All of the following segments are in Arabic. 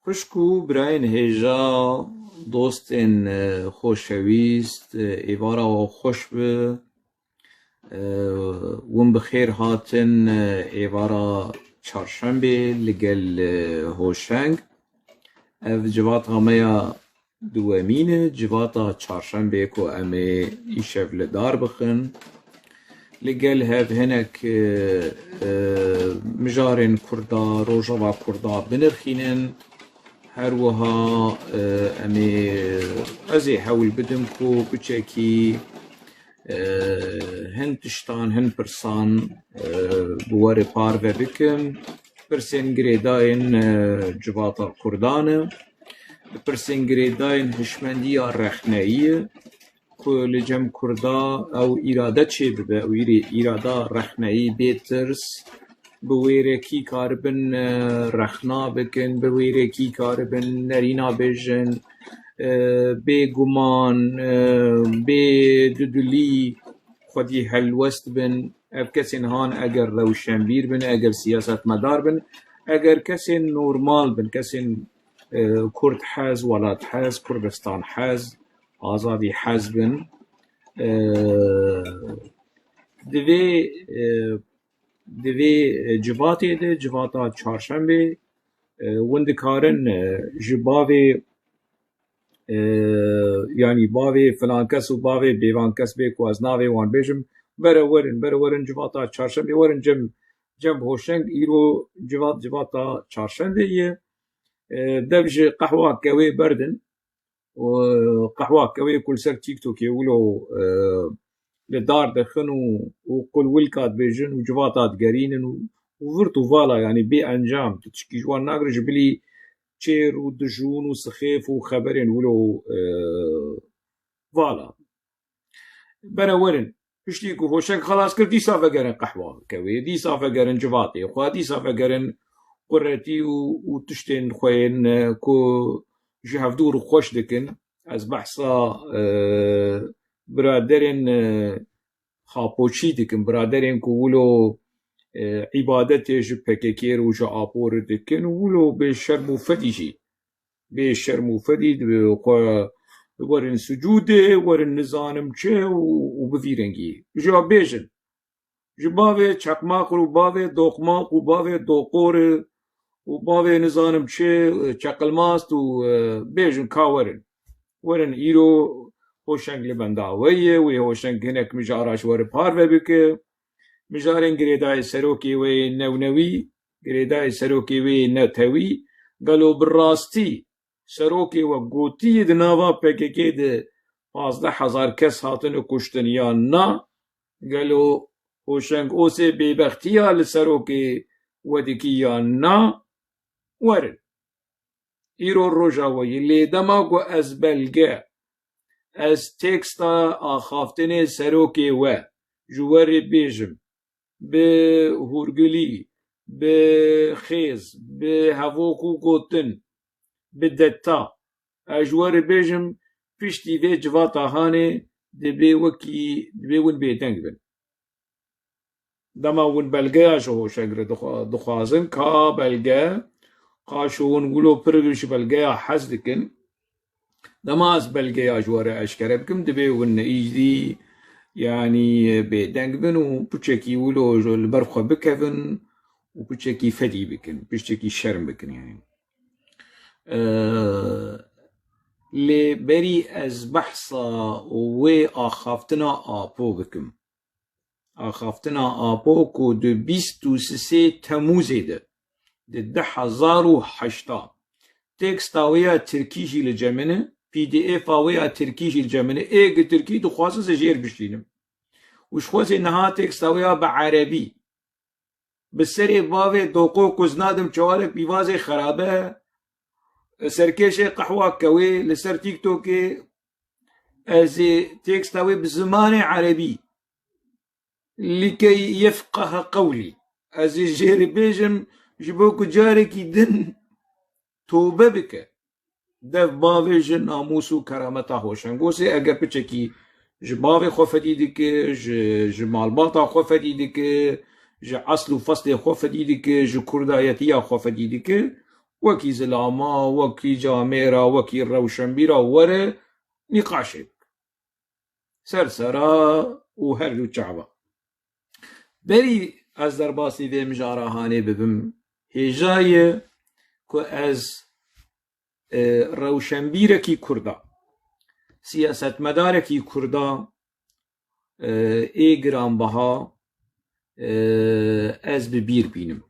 خوشکو براین هیجا دوستین خوشویست ایوارا و خوش به ون بخیر هاتن ایوارا چهارشنبه لگل هوشنگ اف جوات همیا دوامینه جواتا چهارشنبه کو امه ایشف لدار بخن لگل هف هنک مجارن کردا روجوا کردا بنرخینن هر وها امی ازی حول بدم کو بچکی هن تشتان هن پرسان بوار پار و بکم پرسین گریداین جواتا کردانه پرسین گریداین هشمندی رخنهیه که لجم کردا او ایراده چه ببه او ایراده رخنهی بیترس بویره کی کاربن رخنا بکن بویره کی کاربن نرینا بجن بی گمان بی ددلی خودی هلوست بن اف کسین هان اگر روشنبیر بن اگر سیاست مدار بن اگر کسین نورمال بن کسین کرد حز ولاد حز کردستان حز آزادی حز بن دوی جواتی ده جواتا چهارشنبه وندکارن جباوی یعنی باوی فلان کس و باوی بیوان کس بی کو از ناوی وان بیجم بره ورن جواتا چهارشنبه ورن جم هوشنگ ایرو جواتا چهارشنبه یه دبج قهوه کوی بردن و قهوه کوی کل سر تیک توک یولو لدار دخن وكل ولكات بيجن وجواتات قرينن وفرتو فالا يعني بي انجام تشكي جوان ناقرج بلي تشير ودجون وسخيف وخبرين ولو فالا بنا ورن بشتيكو هوشك خلاص كل دي صافا قرن قحوة كوي دي صافا قرن جواتي وخوا دي صافا قرن قرتي وتشتين خوين كو جهف دور خوش دكن از بحثا برادرین خاپوچی دکن برادرین که ولو عبادتش پککیر و جا آپور دکن ولو به شرم و فدیجی به شرم و فدید ورن سجوده ورن نزانم چه و بفیرنگی جا بیجن جباوه چکماق و باوه دوقماق و باوه دوقور و باوه نزانم چه چکلماست و بیجن کاورن ورن ایرو هوشنگ لبنداویه و هوشنگ هنک مجاراش ور پار بکه مجارن گریدای سروکی و نونوی گریدای سروکی و نتوی گلو براستی سروکی و گوتی دناوا پککی ده 15,000 کس هاتن کشتن یا نه گلو هوشنگ اوسه بیبختیا لسروکی و دکی یا نه ورن ایرو روژاوی لیدما گو از بلگه از تکستا آخافتن سروکی و جوار بیجم به هورگلی به خیز به هواکو گوتن به دتا جوار بیجم پشتی و جواتا هانه دبی ون بیتنگ بن دما ون بلگه شو شگر دخوازن کا بلگه قاشون ولو پرگش بلگه حز دکن دماز بلقي أجوار أشكر بكم دبي والنئيدي يعني بدنگ بن وبتشكي ولو البرخة بكفن وبتشكي فدي بكن بتشكي شرم بكن يعني لبري از بحثا وآخافتنا آبو بكم آخافتنا آبو كو دو 23 تموز ده 10,008 تكستاوية تركيجي لجمنه PDF آوية تركيجي الجمنة ايق تركي دخواسة سجير بشتينم وش خواسة نها تكستاوية بعربي بسري باوي دوقو كوزنادم چوالك بيوازي خرابة سركيشي قحوة كوي لسر تيك توكي ازي تكستاوي بزمان عربي لكي يفقه قولي ازي جير بيجم جبوكو جاركي دن توبه بك دف باوی جن ناموس و کرامتا هوشنگوسی اگر پچکی جباوی خوفدی دیگه جمالباتا خوفدی دیگه ج اصل و فصل خوفدی دیگه ج کردایتی خوفدی دیگه وكي زلاما وكي جاميرا وكي روشنبيرا وره نقاشك سرسرا وهرجو چعبا بری از در باسی ده مجارهانه ببم هجای که از روشنبیرکی کردا سیاست مدارکی کردا ای گرانبها از ببیر بینم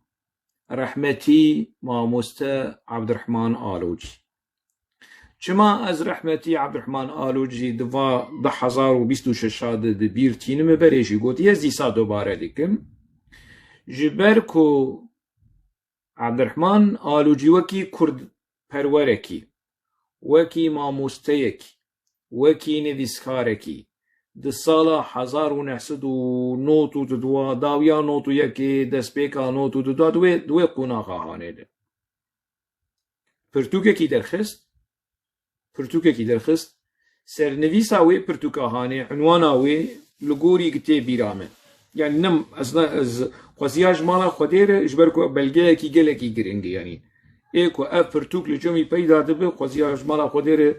رحمتی ماموسته عبدالرحمن آلوجی چما از رحمتی عبدالرحمن آلوجی دوا 2026 ببیر تینم بریشی گوت یه زیسا دوباره دیکم جبر کو عبدالرحمن آلوجی وکی کرد پرورکی وکی ماموستهیکی وکی نویسکارکی د سالا 1992 داویا نوتو یکی دسپیکا نوتو دوی قناقا هانه ده پرتوکه کی درخست سرنویسا وی پرتوکا هانه عنوانا وی لگوری گتی بیرامه يعني نم از خوزیاج مالا خودیر اجبرکو بلگه کی گله کی گرنگی یعنی ایکو اف پرتوک لجومی پیدا دبه خوزیاج مالا خودیر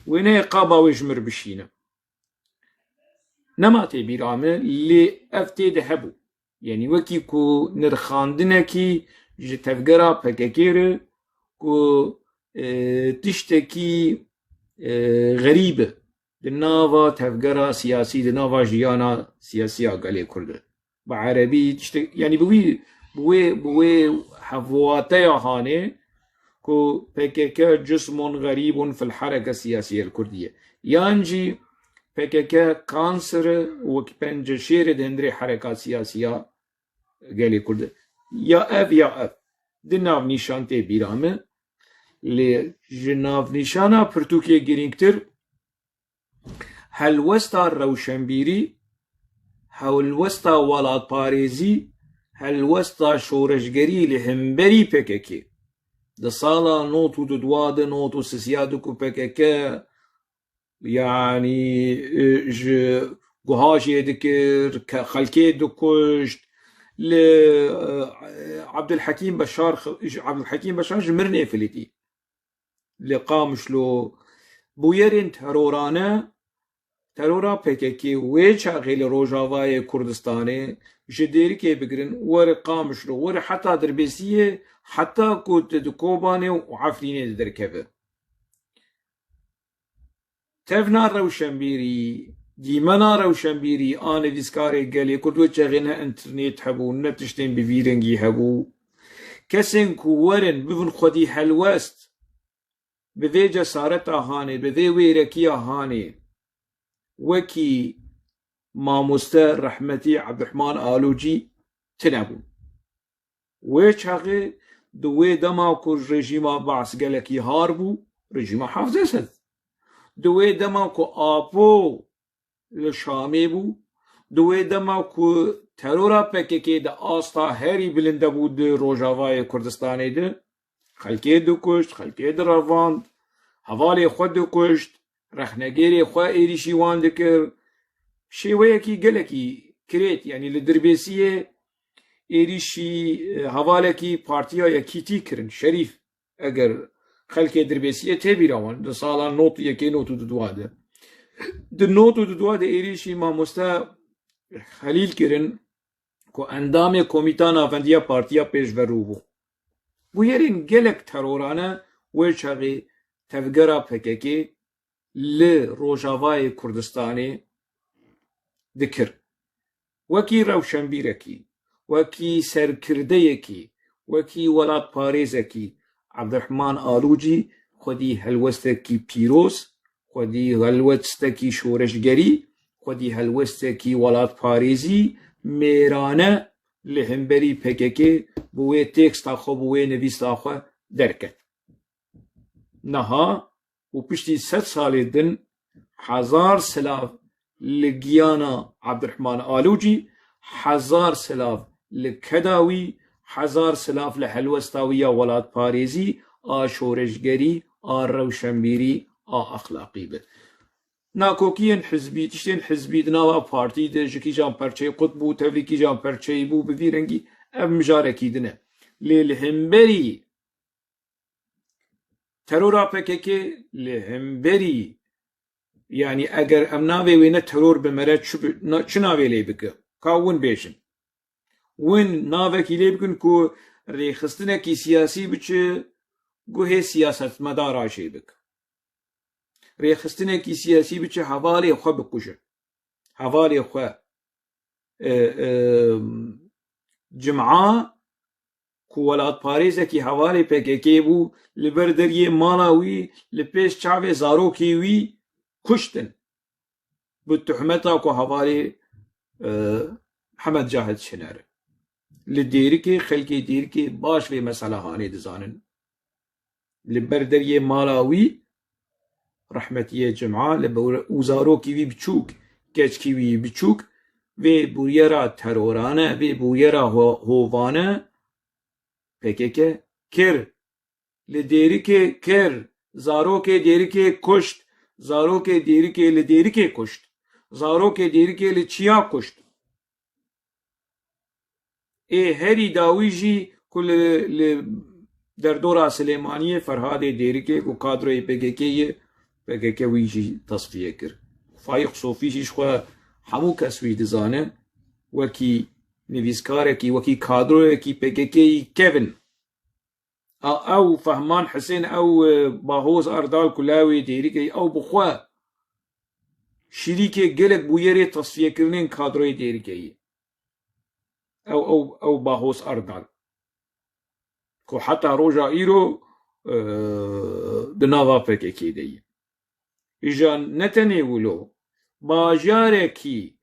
وینه قابا ویجمر بشینه نماتی بیرامه لی افتی ده هبو یعنی وکی کو نرخاندنه کی جتفگرا پککیره کو تشتکی غریبه دناوا تفگرا سیاسی دناوا جیانا سیاسی آگالی کرده با عربی تشتک یعنی بوی حفواته هانه کو پکک جسم غریب في الحركة السياسية الكردية يانجي PKK kanser و پنجشیر دندری حرکات سیاسیه گلی کرده یا اف دناو نیشان تی بیرامه لی جناو نیشانا پرتوکیه گرینگتر هلوستا روشنبیری هلوستا ولاد پاریزی هلوستا شورشگری لهمبری PKK ده سالا نوتو دواده نوتو سسیادو کو PKK يعني قهاشي ذكر خلكي دكشت لعبد الحكيم بشار جمرني فلتي لقامش له بويرين ترورا PKK ويش غير روجاواي كردستاني جديري كي بقرن ور قامش له ور حتى دربيسيه حتى كنت دكوباني وعفريني دركبه تفنا روشنبيري ديمنا روشنبيري آن ديسكاري قالي كردو چغينا انترنت هبو نتشتين بفيرنجي هبو كسن كورن بفن خودي هلوست بذي جسارتا هاني بذي ويركيا هاني وكي ماموستا رحمتي عبدالرحمن آلوجي تنبو ويچغي دوي دما كو رجيما بعث قالكي هاربو رجيما حافظ اسد دوی دما کو آپو لشامی بو دوی دما کو ترورا PKK ده آستا هری بلنده بود روجاوای کردستانی ده خلکی دو کشت خلکی ده رواند حوالی خود دو کشت رخنگیری خواه ایریشی وانده کر شیوه کی گله کی کریت یعنی لدربیسیه ایریشی حوالی کی پارتیا یا کیتی کرن شریف اگر خلكي دربيسية تبي روان ده صالا نوت يكي نوتو دواده ده نوتو دواده إيريشي ما مستا خليل كرن كو اندام كوميتان افنديا پارتيا پیش وروبو بو يرين گلك ترورانه ويشاغي تفگرا PKK لروجاواي كردستاني ذكر وكي روشنبيركي وكي سركرديكي وكي ولاد پاريزكي عبدالرحمن آلوجی خودی هلوستکی پیروز خودی هلوستکی شورشگری خودی هلوستکی ولاد پاریزی میرانه لهمبری PKK بوی تکست آخو بوی نویست آخو درکت نها و پشتی 100 سال دن 1000 سلاف لگیانا عبدالرحمن آلوجی 1000 سلاف لکداوی 1000 سلاف لحلوستاوية ولاد باريزي شورشگري روشنبيري اخلاقي به ناكوكين حزبي تشتين حزبي دناوا بارتي ده جكي جان پرچه قطبو تفريكي جان پرچه بو بفيرنگي اب مجاركي دنه للهمبري ترورا پککی لهمبری يعني اگر ام ناوی وینه ترور بمره چه ناوی لی بکه که ون بیشن ون ناوی که لی بکن که ریخستنه کی سیاسی بچه گوه سیاست مدار آشه بک ریخستنه کی سیاسی بچه حوالی خواه بکشه حوالی خواه جمعه که ولاد پاریزه کی حوالی پککی بو لبردریه مالاوی لپیش چاوی زاروکی وی کشتن بالتهمتا کو حوالی محمد جاهد شناره لديركي خلكي ديركي باش في مسألة هاني دزانن لبردريه مالاوي رحمتيه جمعة لبوزاروكي وي بچوك كيچكي وي بچوك وي بويرا ترورانه وي بويرا هووانه PKK كر لديركي كر زاروكي ديركي كشت زاروكي ديركي لديركي كشت زاروكي ديركي لچيا كشت هری داوی جی کل در دورا سلیمانیه فرهاد دیرکه کو کادروی پککی وی جی تصفیه کر فایق صوفی جیش خواه همو کسوی دزانه وکی نویسکاره کی وکی کادروی کی پککی کیون او فهمان حسین او باهوز اردال کلاوی دیرکه او بخواه شریک گلک بویره تصفیه کرنین کادروی دیرکه او باهوس اردال کو حتى روجا ايرو دناوا پککی دی ایجا نتنی ولو باجارکی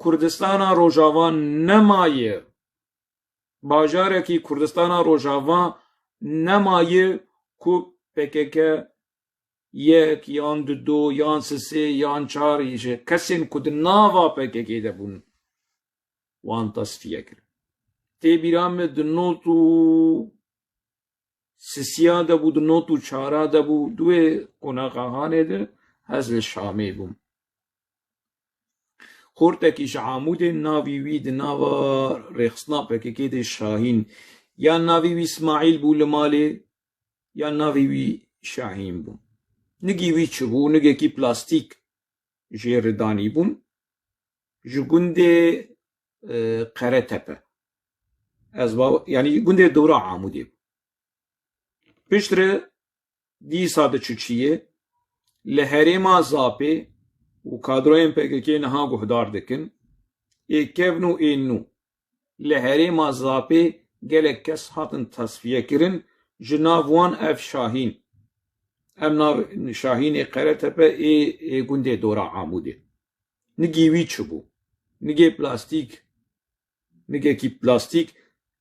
کردستانا روجاوان نمایه باجارکی کردستانا روجاوان نمایه کو پکک یک یان دو یان سه یان چار ایجا کسین کد ناوا پککی دبون وان تصفیه کرد تی بیرام دنوتو سسیا دبو دنوتو چارا دبو دوی قناقهانه ده حزب شامی بوم خورتکیش عمود ناوی وی ده ناوا رخصنا پککی ده شاهین یا ناوی وی اسماعیل بو لماله یا ناوی وی شاهین بوم نگی وی چبو نگی کی پلاستیک جیردانی بوم جگونده قره تپه از یعنی گنده دورا عمودی پشتره دی ساده چوچیه لحرما زاپه و کادروین پککی نها گهدار دکن کفنو اینو لحرما زاپه گلک کس هاتن تصفیه کرن جناوان اف شاهین ام شاهین قره تپه گنده دورا عمودی نگی وی چبو نگی پلاستیک نگه کی پلاستیک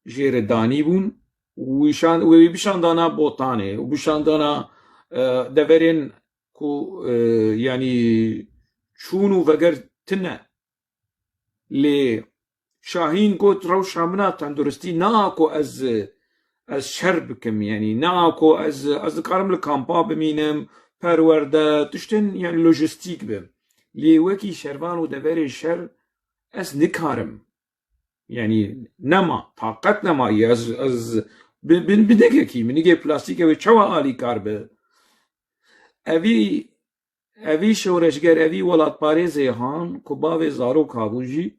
جیر دانی بون و بیشان دانا بوتانه و بیشان دانا دورین کو یعنی چونو وگر تنه لی شاهین کو ترو شامنا تندرستی نا کو از شر بکم یعنی نا کو از کارم لکامپا بمینم پرورده تشتن یعنی لوجستیک بم لی وکی شروان و دور شر از نکارم يعني نما طاقت نمایی از بدگه کی منیگه پلاستیک و چوا آلی کار به اوی شورشگر اوی ولاد پاریزه هان که باوی زارو کابوجی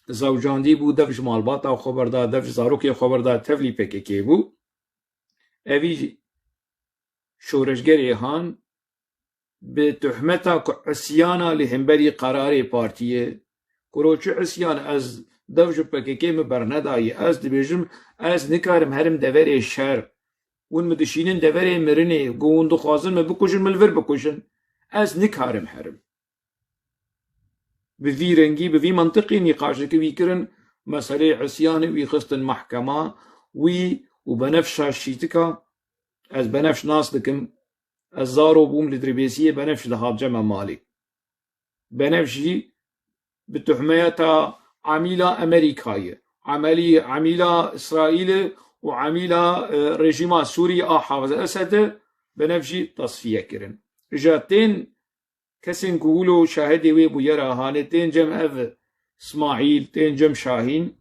زوجاندی بو دفش مالباتا خبردار دفش زارو که خبردار تفلی پککی بو اوی شورشگر هان به تهمتا که عسیانا لهمبری قرار پارتیه کروچه عسیان از دفش پککی مبرندایی از دبیجم از نکارم هرم دوره شر ون مدشینن دوره مرنه گوند خوازن مبکوشن ملور بکوشن از نکارم هرم بذی رنگی بذی منطقی نقاشه که ویکرن مسئله عسیان وی خستن محکمه وی و بنفش شیتکا از بنفش ناس دکم از زارو بوم لدربیسیه بنفش دهاب جمع مالی بنفشی بتحمیتا عميلة أمريكية عميلة إسرائيل وعميلة رجيم سوري حافظ أسد بنفجي تصفية كرن جاتين كسن قولوا شاهدي ويبو يرى هانتين جم أف إسماعيل تين جم شاهين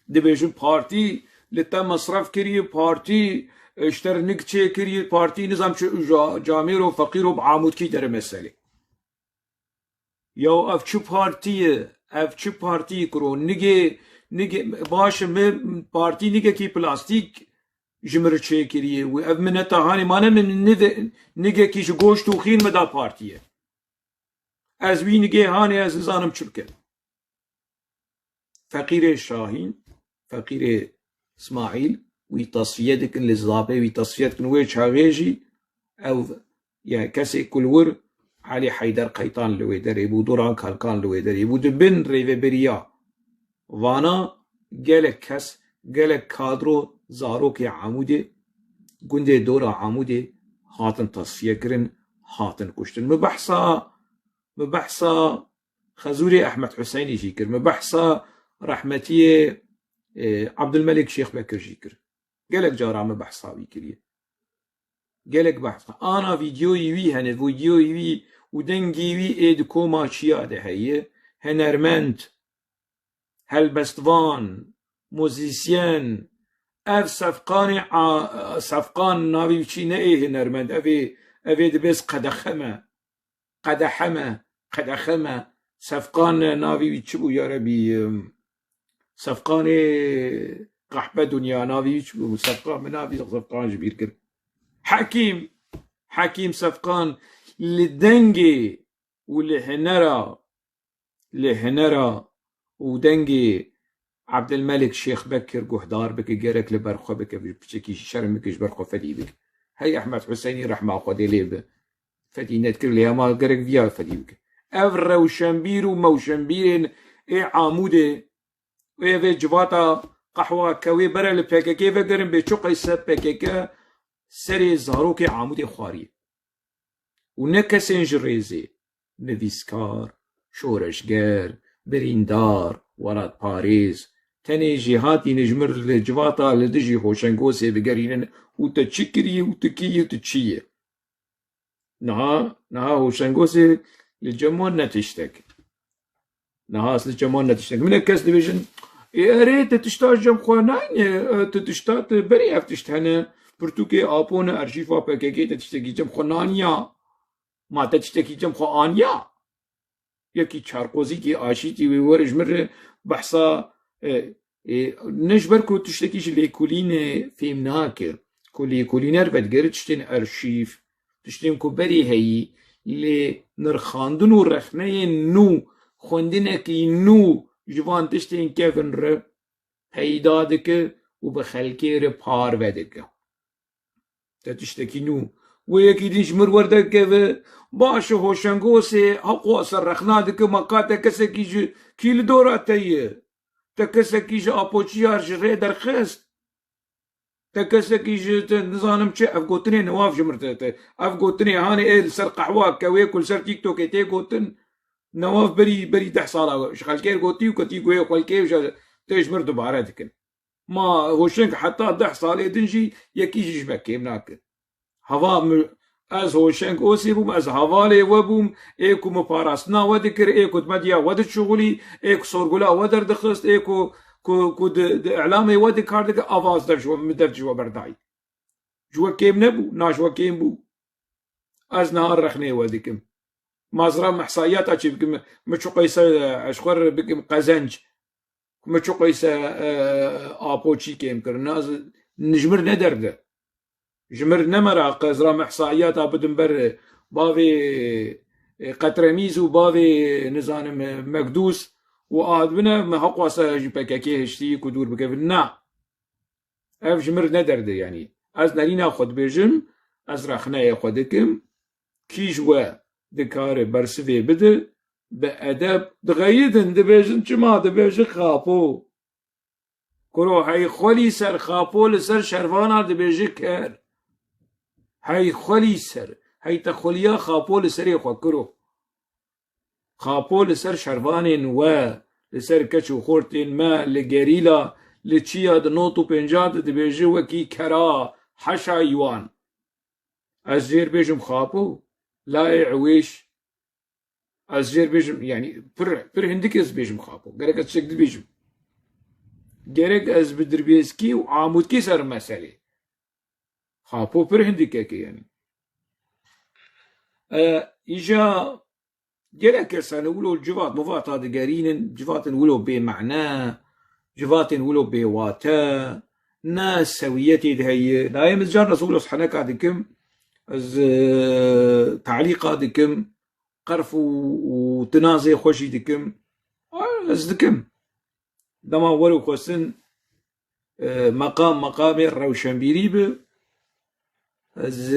دبيجن بارتي لتا مصرف كري بارتي اشتر نك چه پارتی نظام جامعه رو فقیر رو بعمود کی در مسئله یا اف چه پارتیه اف چه پارتی کرو نگه باش me پارتی نگه کی پلاستیک جمر چه کریه و اف من تهانی مانه من نگه کیش گوشت و خین مدا پارتیه از وی نگه هانی از نظانم چبکه فقير شاهين فقير اسماعيل وتصفيتك للزابي وتصفيتك نويش هاغيجي او يعني كسي كل ور علي حيدر قيطان لويدر يبو دوران كالكان لويدر يبو دبن ريفي بريا وانا جالك كس جالك كادرو زاروكي عمودي قندي دورا عمودي هاتن تصفية كرن هاتن كشتن مبحثا خزوري احمد حسيني جيكر مبحثا رحمتي عبد الملك شيخ بكر جيكر قالك جارا مبحثا بيكريه قالك بحثا انا فيديو يوي هن فيديو يوي ودنجي يوي ايد كوما شياده هي هنرمنت هالبستوان موزيسيان اف صفقان ناوي بشي نايه هنرمنت افي دبس قدحمه صفقان ناوي بشبو يا ربي صفقان قحبة دنيا ناوي بشبو صفقان ناوي صفقان جبير كر حكيم صفقان لدنجي لهنرا ودنجي عبد الملك شيخ بكر قهدار بك جارك لبرخو بك بشكي شرمكش برخو فدي بك هي احمد حسيني رحمه خدي لي فدي نذكر لي ما جارك فيها فدي بك افر وشنبير وموشنبير اي عاموده وي في جواتا قحوه كوي برا البككي فقرن بشقي سب بككه سري زاروكي عاموده خواري ونكسن جريزي نفيسكار شورشگر بريندار وراد باريس تاني جهاتي نجمر الجواتا لدجي خوشنگوسي بقرينن وتتشكري وتكي وتتشيه نها خوشنگوسي للجمون نتشتك نهاس للجمون نتشتك من الكاس ديفيجن يا ريت تشتاش جم خوانان تشتات بري افتشتهنا برتوكي ابونا ارشيفا بككي تشتكي جم خونانيا ما تشتكي جم خوانيا يكي تشاركوزي كي اشيتي ويورج مره بحصا نجبركو تشتكيش ليكولين فيمناك كولي كولينر بدقر تشتين ارشيف تشتين كوبري هي لی نرخاندن و رخنه نو خوندنکی نو جوان تشتین کفن رو پیدا دکه و به خلکی رو پار بدکه تشتکی نو و یکی دیش مرورده که باشه هوشنگوسه حقو اصر رخنا دکه مقاته کسی کیج کیل دورا تیه تا کسی کیج آپوچی هرش ره درخست تكسك يجي نظام شيء أفقوتني نواف جمرت أفقوتني هاني إيه سر قحوة كوي كل سر تيك توك تي قوتن نواف بري تحصل شغال كير قوتي وكتي قوي كل كيف تيج مرد بعرضك ما هوشنك حتى تحصل دنجي يكيجي شبكي مناك هوا از هوشنك اوسي بوم از هوالي وبوم ايكو مباراسنا ودكر ايكو تمديا ود شغلي ايكو صورغلا ودر دخست ايكو كود اعلامي ودي كاردك افاز درجوا مدرجوا برداي جوا كيم نبو ناشوا كيم بو از نهار رخني وديكم مازرا محصايات اشي بكم مشو قيسه اشخر بكم قزنج مشو قيسه ابوشي كيم كرناز نجمر ندرده جمر نمرا قزرا محصايات بدنبر بافي قطرميز وبافي نزان مقدوس وآدمنا ما حقوا بكاكيه هشتي كدور بكفنا اف جمر ندرده يعني از نرينا خود بيجم از رخنايا خودكم كيجوا دكار برسفي بده بأدب دغيدن دبيجن جما دبيجن خابو كرو هاي خولي سر خابو لسر شرفانا دبيجن كر هاي خولي سر هاي تخوليا خابو لسر يخوكرو خابو لسر شرفانين و لسر كچو خورتين ما لجريلا لچيا دنوتو پنجات دبيجي وكي كرا حشا يوان ازجير بيجم خابو لا عويش ازجير بيجم يعني پر هندك از بيجم خابو گرك از شكل بيجم گرك از بدربيسكي وعامود كي سر مسألة خاپو پر هندیکه يعني إجا جلك كسان ولو الجوات مفات هذا قارين جوات ولو بمعنى جوات ولو بواتا ناس سويتي دهي دايم الجار رسول سبحانك هذيكم از تعليق هذيكم قرف وتنازي خوشي دكم از دكم دما ولو كوسن مقام روشنبيري ب از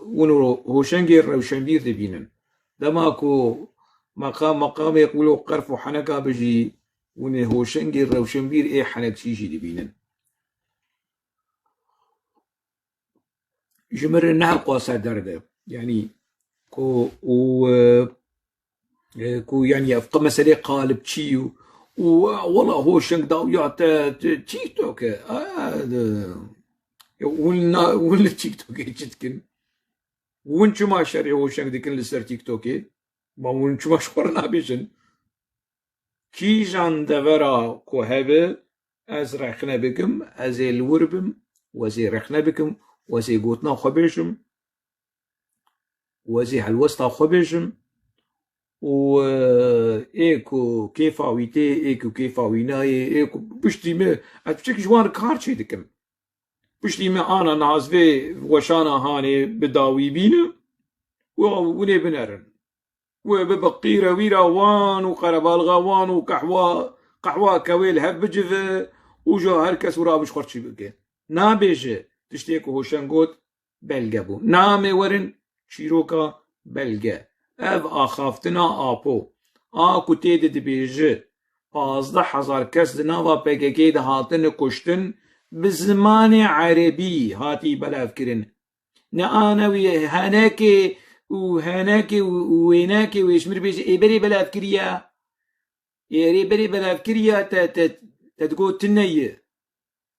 ونو هوشنگي روشنبير دبينن دماكو مقام يقولوا قرف وحنكا بجي ونه هوشنگي روشنبير ايه حنك شيشي دبينن جمر النهر قواسا درده يعني كو يعني افق مسألة قالب تشيو والله هوشنگ داو يا تيك توك ولا تيك توك جتكن ونشو ما شري هوشنگ دكن لسر تيك توكي ما ونشو ما شورنا بيشن كي جان دورا كو هبه از رخنا بكم از الوربم وزي رخنا بكم وزي قوتنا خبيشم وزي هالوسطا خبيشم و ايكو كيفاويتي ايكو كيفاويناي ايكو بشتي ما اتشك جوان كارشي دكم بشتي ما انا نازفي وشانا هاني بداوي بينا وني بنرن وببقيرة ويرا وان وقربالغا وان وقحوة كويل هب بجفة وجو هركس ورابش خرشي بكي نابيجي تشتيكو هوشنگوت بلگبو نامي ورن شيروكا بلگه اف آخافتنا آپو آکو تید دبیجه 15,000 کس دناوا پککی ده هاتن کشتن بزمان عربی هاتی بلاف کرن نه آنوی هناکی و هناکی و ویناکی و اشمر بیجه ای بری بلاف کریا ای بری بلاف کریا تدگو تنیه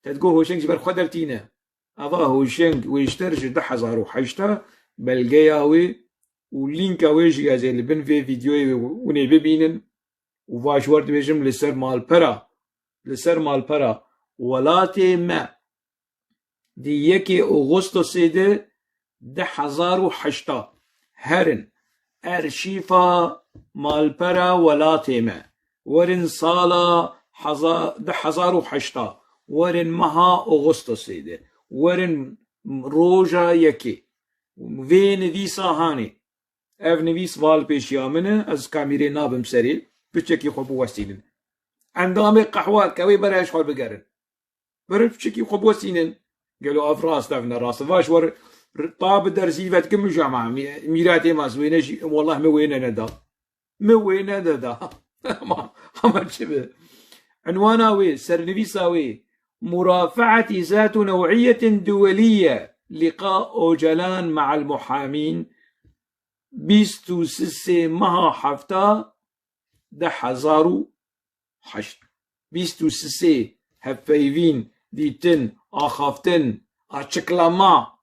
تدگو هوشنگ جبر خدرتینه افا هوشنگ ويشترج 10,008 بلگیاوی واللينك ويجي هذا اللي بن في فيديو وني ببينن وفاش ورد بيجم لسر مال برا ولاتي ما دي يكي أغسطس ده 1008 هرن أرشيفا مال برا ولاتي ما ورن صالة 1008 ورن مها أغسطس ده ورن روجا يكي في نفيسا هاني اف نویس وال پیشیا منه از کامیره نابم سری بچکی خوب وسینن اندام قهوه کوي برایش خور بگرن برای بچکی خوب وسینن قالوا افراس دفنا راس واش ور طاب درسيفت كم جامعه ميراتي ما زوينه والله ما وين ندى ما تشبه عنواناوي سرنفيساوي مرافعة ذات نوعية دولية لقاء أوجلان مع المحامين 23 ماه حفتا 1008 23 هفايفين ديتن آخافتن açıklama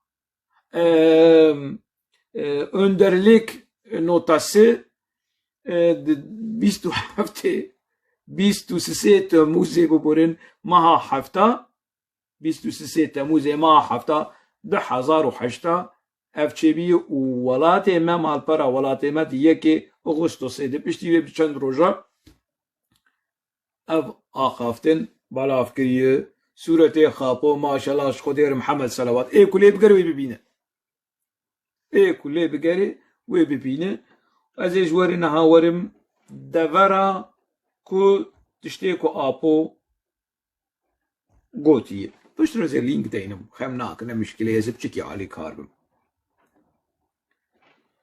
önderlik notası 23 تموز ببرن مها حفتا 23 تموز مها حفتا 1008 افچبی ولات ما مال پرا ولات ما دیگه که اغسطس ده پشتی به چند روزا اف آخافتن بالاف کریه صورت خاپو ماشاءالله خدیر محمد صلوات ای کلی بگری ببینه و ببینه از جوار نهاورم دورا کو تشتی کو آپو گوتیه پشت روز لینک دینم خمناک نمشکله یزب چکی عالی کاربم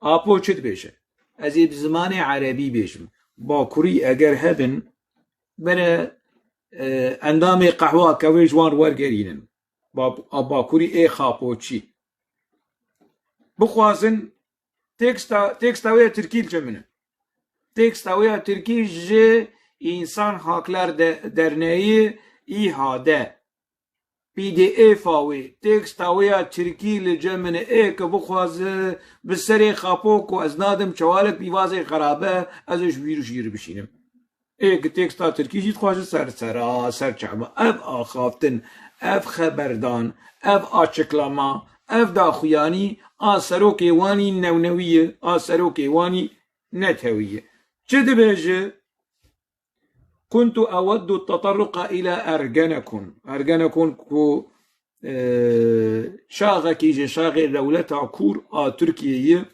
آپو چت بیشه از زمان عربی بیشم با کوری اگر هبن بره اندام قهوه کوي جوان ورگرینن با کوری ای خاپو چی بخوازن تکستاوی ترکی جمنه تکستاوی ترکی ج انسان حقlar derneği ihade PDF آوی تکست آویا ترکی لجمن ای که بخوازه بسری خاپوک و از نادم چوالک بیوازه خرابه ازش بیرو شیر بشینم ای که تکست ترکی جید خوازه سر چعبه اف آخافتن اف خبردان اف آچکلاما اف داخویانی آسروکی وانی نونویه آسروکی وانی نتویه چه دبیجه كنت أود التطرق إلى أرجنكون كو شاغة كيجي شاغة دولتها كور تركيا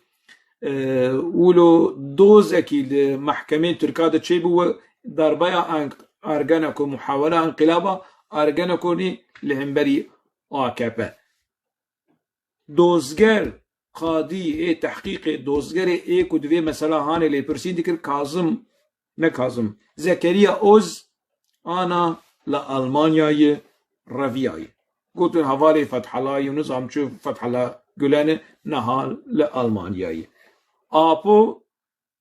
ولو دوزكي لمحكمة تركيا تشيبو ضربة أرجنكون محاولة انقلابا أرجنكوني لهمبري AKP دوزگر قاضي تحقيق دوزگر كدوي مثلا هاني لي برسين ديكر كاظم نكاظم زكريا أوز أنا لألمانيا رافياي قلت هوالي فتح الله ونظام شوف فتح الله قلنا نهال لألمانيا آبو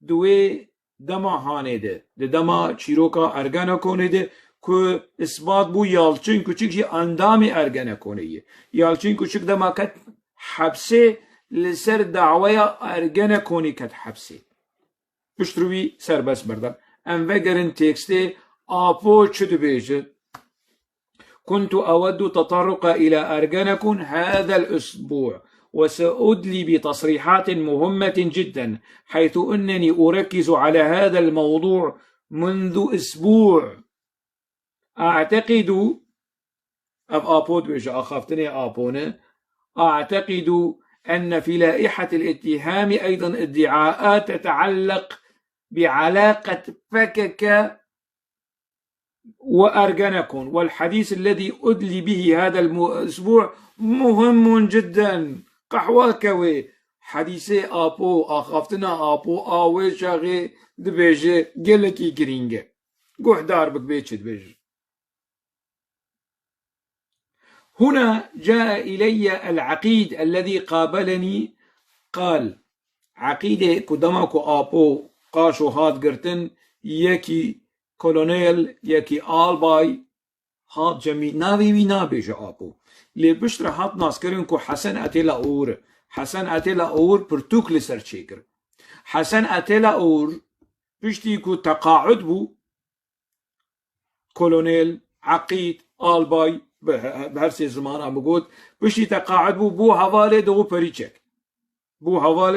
دوي دما هانه ده دما چیروکا ارگانا کنه ده که اثبات بو یالچین کوچیک جی اندامی ارگانا کنه یالچین کوچیک دما کت حبسه لسر دعوه ارگانا کنه کت حبسه پشتروی سربس بردم ام وگرن تکسته آبو چدو بیجه كنت أود تطرق إلى أرجنكون هذا الأسبوع وسأدلي بتصريحات مهمة جدا حيث أنني أركز على هذا الموضوع منذ أسبوع أعتقد أعتقد أن في لائحة الاتهام أيضا ادعاءات تتعلق بعلاقة فكك وأرجنكون والحديث الذي أدلي به هذا الأسبوع مهم جدا قحواكوي حديثي آبو آخافتنا آبو آوي شاغي دبيجي جلكي جرينجي قوح داربك بيتش دبيجي هنا جاء إلي العقيد الذي قابلني قال عقيدة كدماكو آبو قاشو هاد قرتن يكي كولونيل يكي آلباي هاد جميع ناوي وي نابيجي آبو لي بشتر هات ناس كرين كو حسن أتيلا أور برتوك لسر چيكر حسن أتيلا أور بشتي كو تقاعد بو كولونيل عقيد آلباي بهرسي زمان عم بقول بشتي تقاعد بو حوالي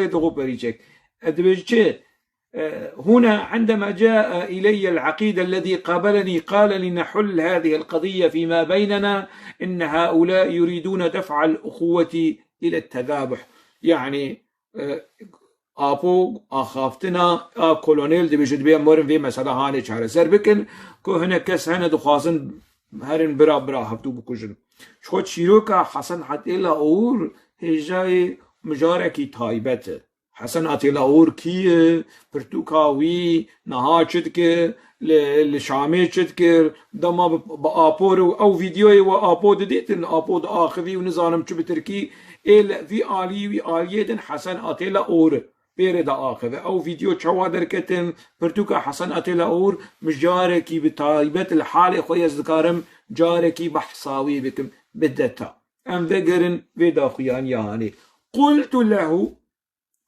دغو بريچك ادبيجي هنا عندما جاء إلي العقيد الذي قابلني قال لنحل هذه القضية فيما بيننا إن هؤلاء يريدون دفع الأخوة إلى التذابح يعني آبو آخافتنا كولونيل دي بيجد بيه مورن في مسألة هاني چهار سر بكن كو هنا كس هنا دخوازن هرن برا هفتو بكجن شخوت شيروكا حسن حتى إلا أور هجاي مجاركي تايبته حسن أتيلا أور كيه برتوكاوي نها چدكر لشامي چدكر دما بآبور أو فيديوي وآبو ديتن آبو آخذي ونزانم چو بتركي إل في آلية دن حسن أتيلا أور بيرد آخذ أو فيديو چوادر كتن برتوكا حسن أتيلا أور مش جاركي بطايبت الحالة خويا ذكارم جاركي بحصاوي بكم بدتا أم ذكرن ويدا خيان يعني قلت له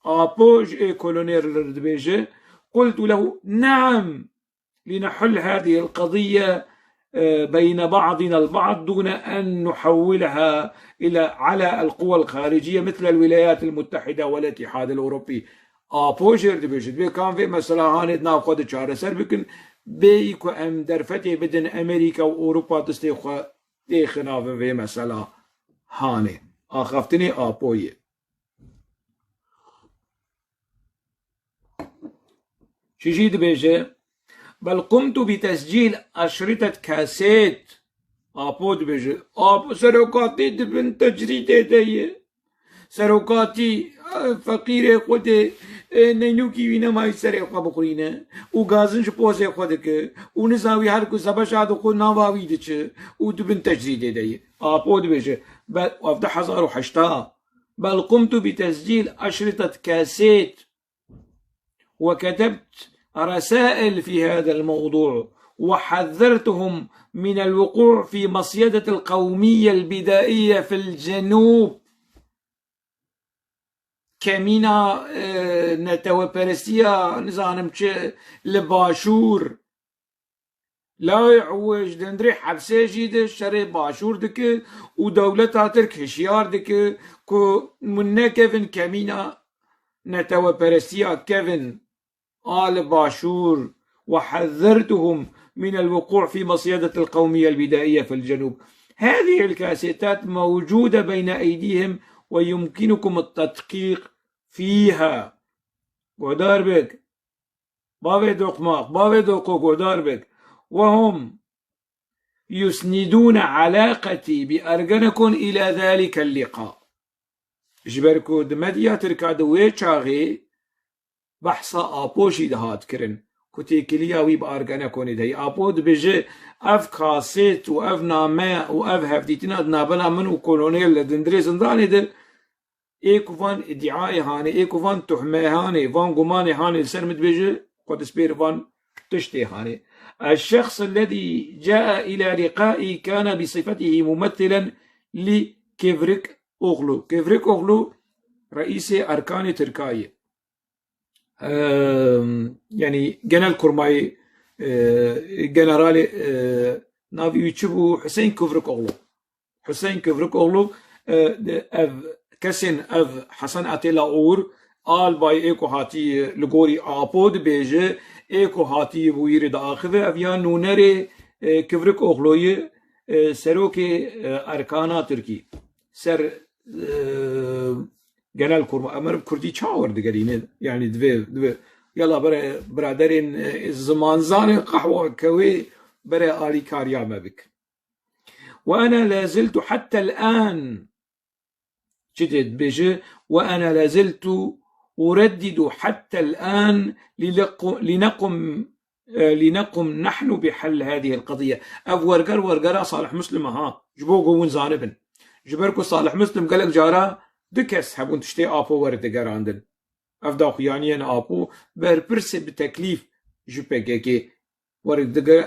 آبوج كولونير الردبيجة قلت له نعم لنحل هذه القضية بين بعضنا البعض دون أن نحولها على القوى الخارجية مثل الولايات المتحدة والاتحاد الأوروبي آبوج الردبيجة كان في مسألة هانت ناخد چاره سر بكن بيكو أم درفتي بدن أمريكا وأوروبا تستيخوا تيخنا في مسألة هاني آخفتني آبوية شجيد بيجي بل قمت بتسجيل أشرطة كاسيت آبود بيجي سروقاتي دبن تجريد دي سروقاتي فقير خود نينوكي وينا ماي سرقا بخورينه و غازن شپوزه خودك و نزاوي هر کو سبش ادو خو ناواوي دچ و دبن تجريد دي آبود بيجي بل وفد 1008 بل قمت بتسجيل أشرطة كاسيت وكتبت رسائل في هذا الموضوع وحذرتهم من الوقوع في مصيدة القومية البدائية في الجنوب كمينا نتوى برستيا نزانم لباشور لا يعوج دندري حبسه جيد شري باشور دك ودولتا ترك هشيار دك كو من كيفن كمينا نتوى برسيا كيفن آل باشور وحذرتهم من الوقوع في مصيدة القومية البدائية في الجنوب. هذه الكاسيتات موجودة بين أيديهم ويمكنكم التدقيق فيها. قدار بك بابي دوقماق بابي دوقو قدار بك. وهم يسندون علاقتي بأرجنكم إلى ذلك اللقاء. جبركو دمديا تركادوي چاغي بحثا آپوشی دهات کرن کتی کلیاوی با ارگانه کنید هی آپود بجه اف کاسیت و اف نامه و اف هفدیتنا نابلا من و کولونیل دندری زندانی ده ایکو وان ادعای هانه ایکو وان تحمه هانه وان گمانه هانه سرمت بجه قد سبير وان تشتي هانه. الشخص الذي جاء إلى لقائي كان بصفته ممثلا لكيفريك أوغلو. كيفريك أوغلو رئيس أركان تركيا، يعني جنرال كورماي جنرال نافي يتشبو حسين كفرك أغلو. حسين كفرك أغلو كسن حسن أتيلا أور آل باي إيكو هاتي لغوري آبود بيجي إيكو هاتي بويري دا آخذ أفيان نونري كفرك أغلوي سروكي أركانا تركي سر جنال كورما أمر كردي شاور دقرينه يعني دبي يلا برادرين زمان زان قهوة كوي برا آلي كاريا ما بك. وأنا لازلت حتى الآن جدد بيجي وأنا لازلت أردد حتى الآن لنقم نحن بحل هذه القضية. أف ورقر صالح مسلم ها جبوه قوون زانبن جبركو صالح مسلم قالك جارا دكس هبون تشتي آبو وردقر عندن أفدا خيانيين آبو بربرس بتكليف جبكي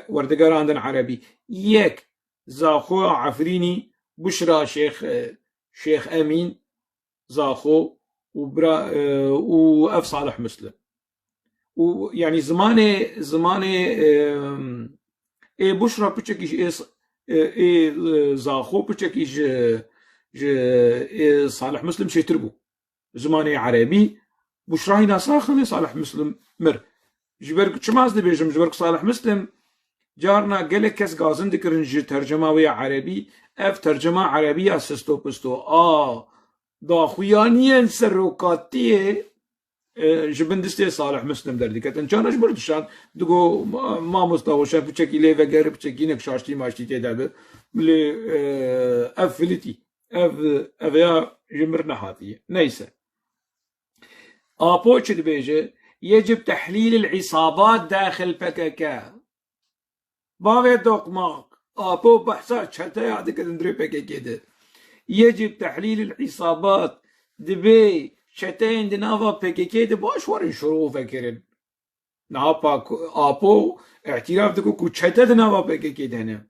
وردقر عندن عربي يك زاخو عفريني بشرى شيخ أمين زاخو وأف صالح مسلم ويعني زماني بشرى بتشكيش زاخو بتشكيش صالح مسلم شيتربو زماني عربي بشراهي ناساخني صالح مسلم مر جبرك شماز دي بيجم جبرك صالح مسلم جارنا قالك كس غازن دكرنج ترجمة ويا عربي اف ترجمة عربية اسستو بستو دا خويانيين سروكاتيه جبندستي صالح مسلم دردي كتن كان اجبر دشان دغو ما مستوشا بچكي لي وغير بچكي نك شاشتي ماشتي تداب لي افلتي أفيا جمرنا هذه نيسا آبوش بيجي يجب تحليل العصابات داخل بككا باوي دوقماق آبو بحثات شتا يعدك اندري بككي ده يجب تحليل العصابات دبي شتين دنافا بككي ده باش ورن شروع فكرن نابا آبو اعتراف دكو كو شتا دنافا بككي ده.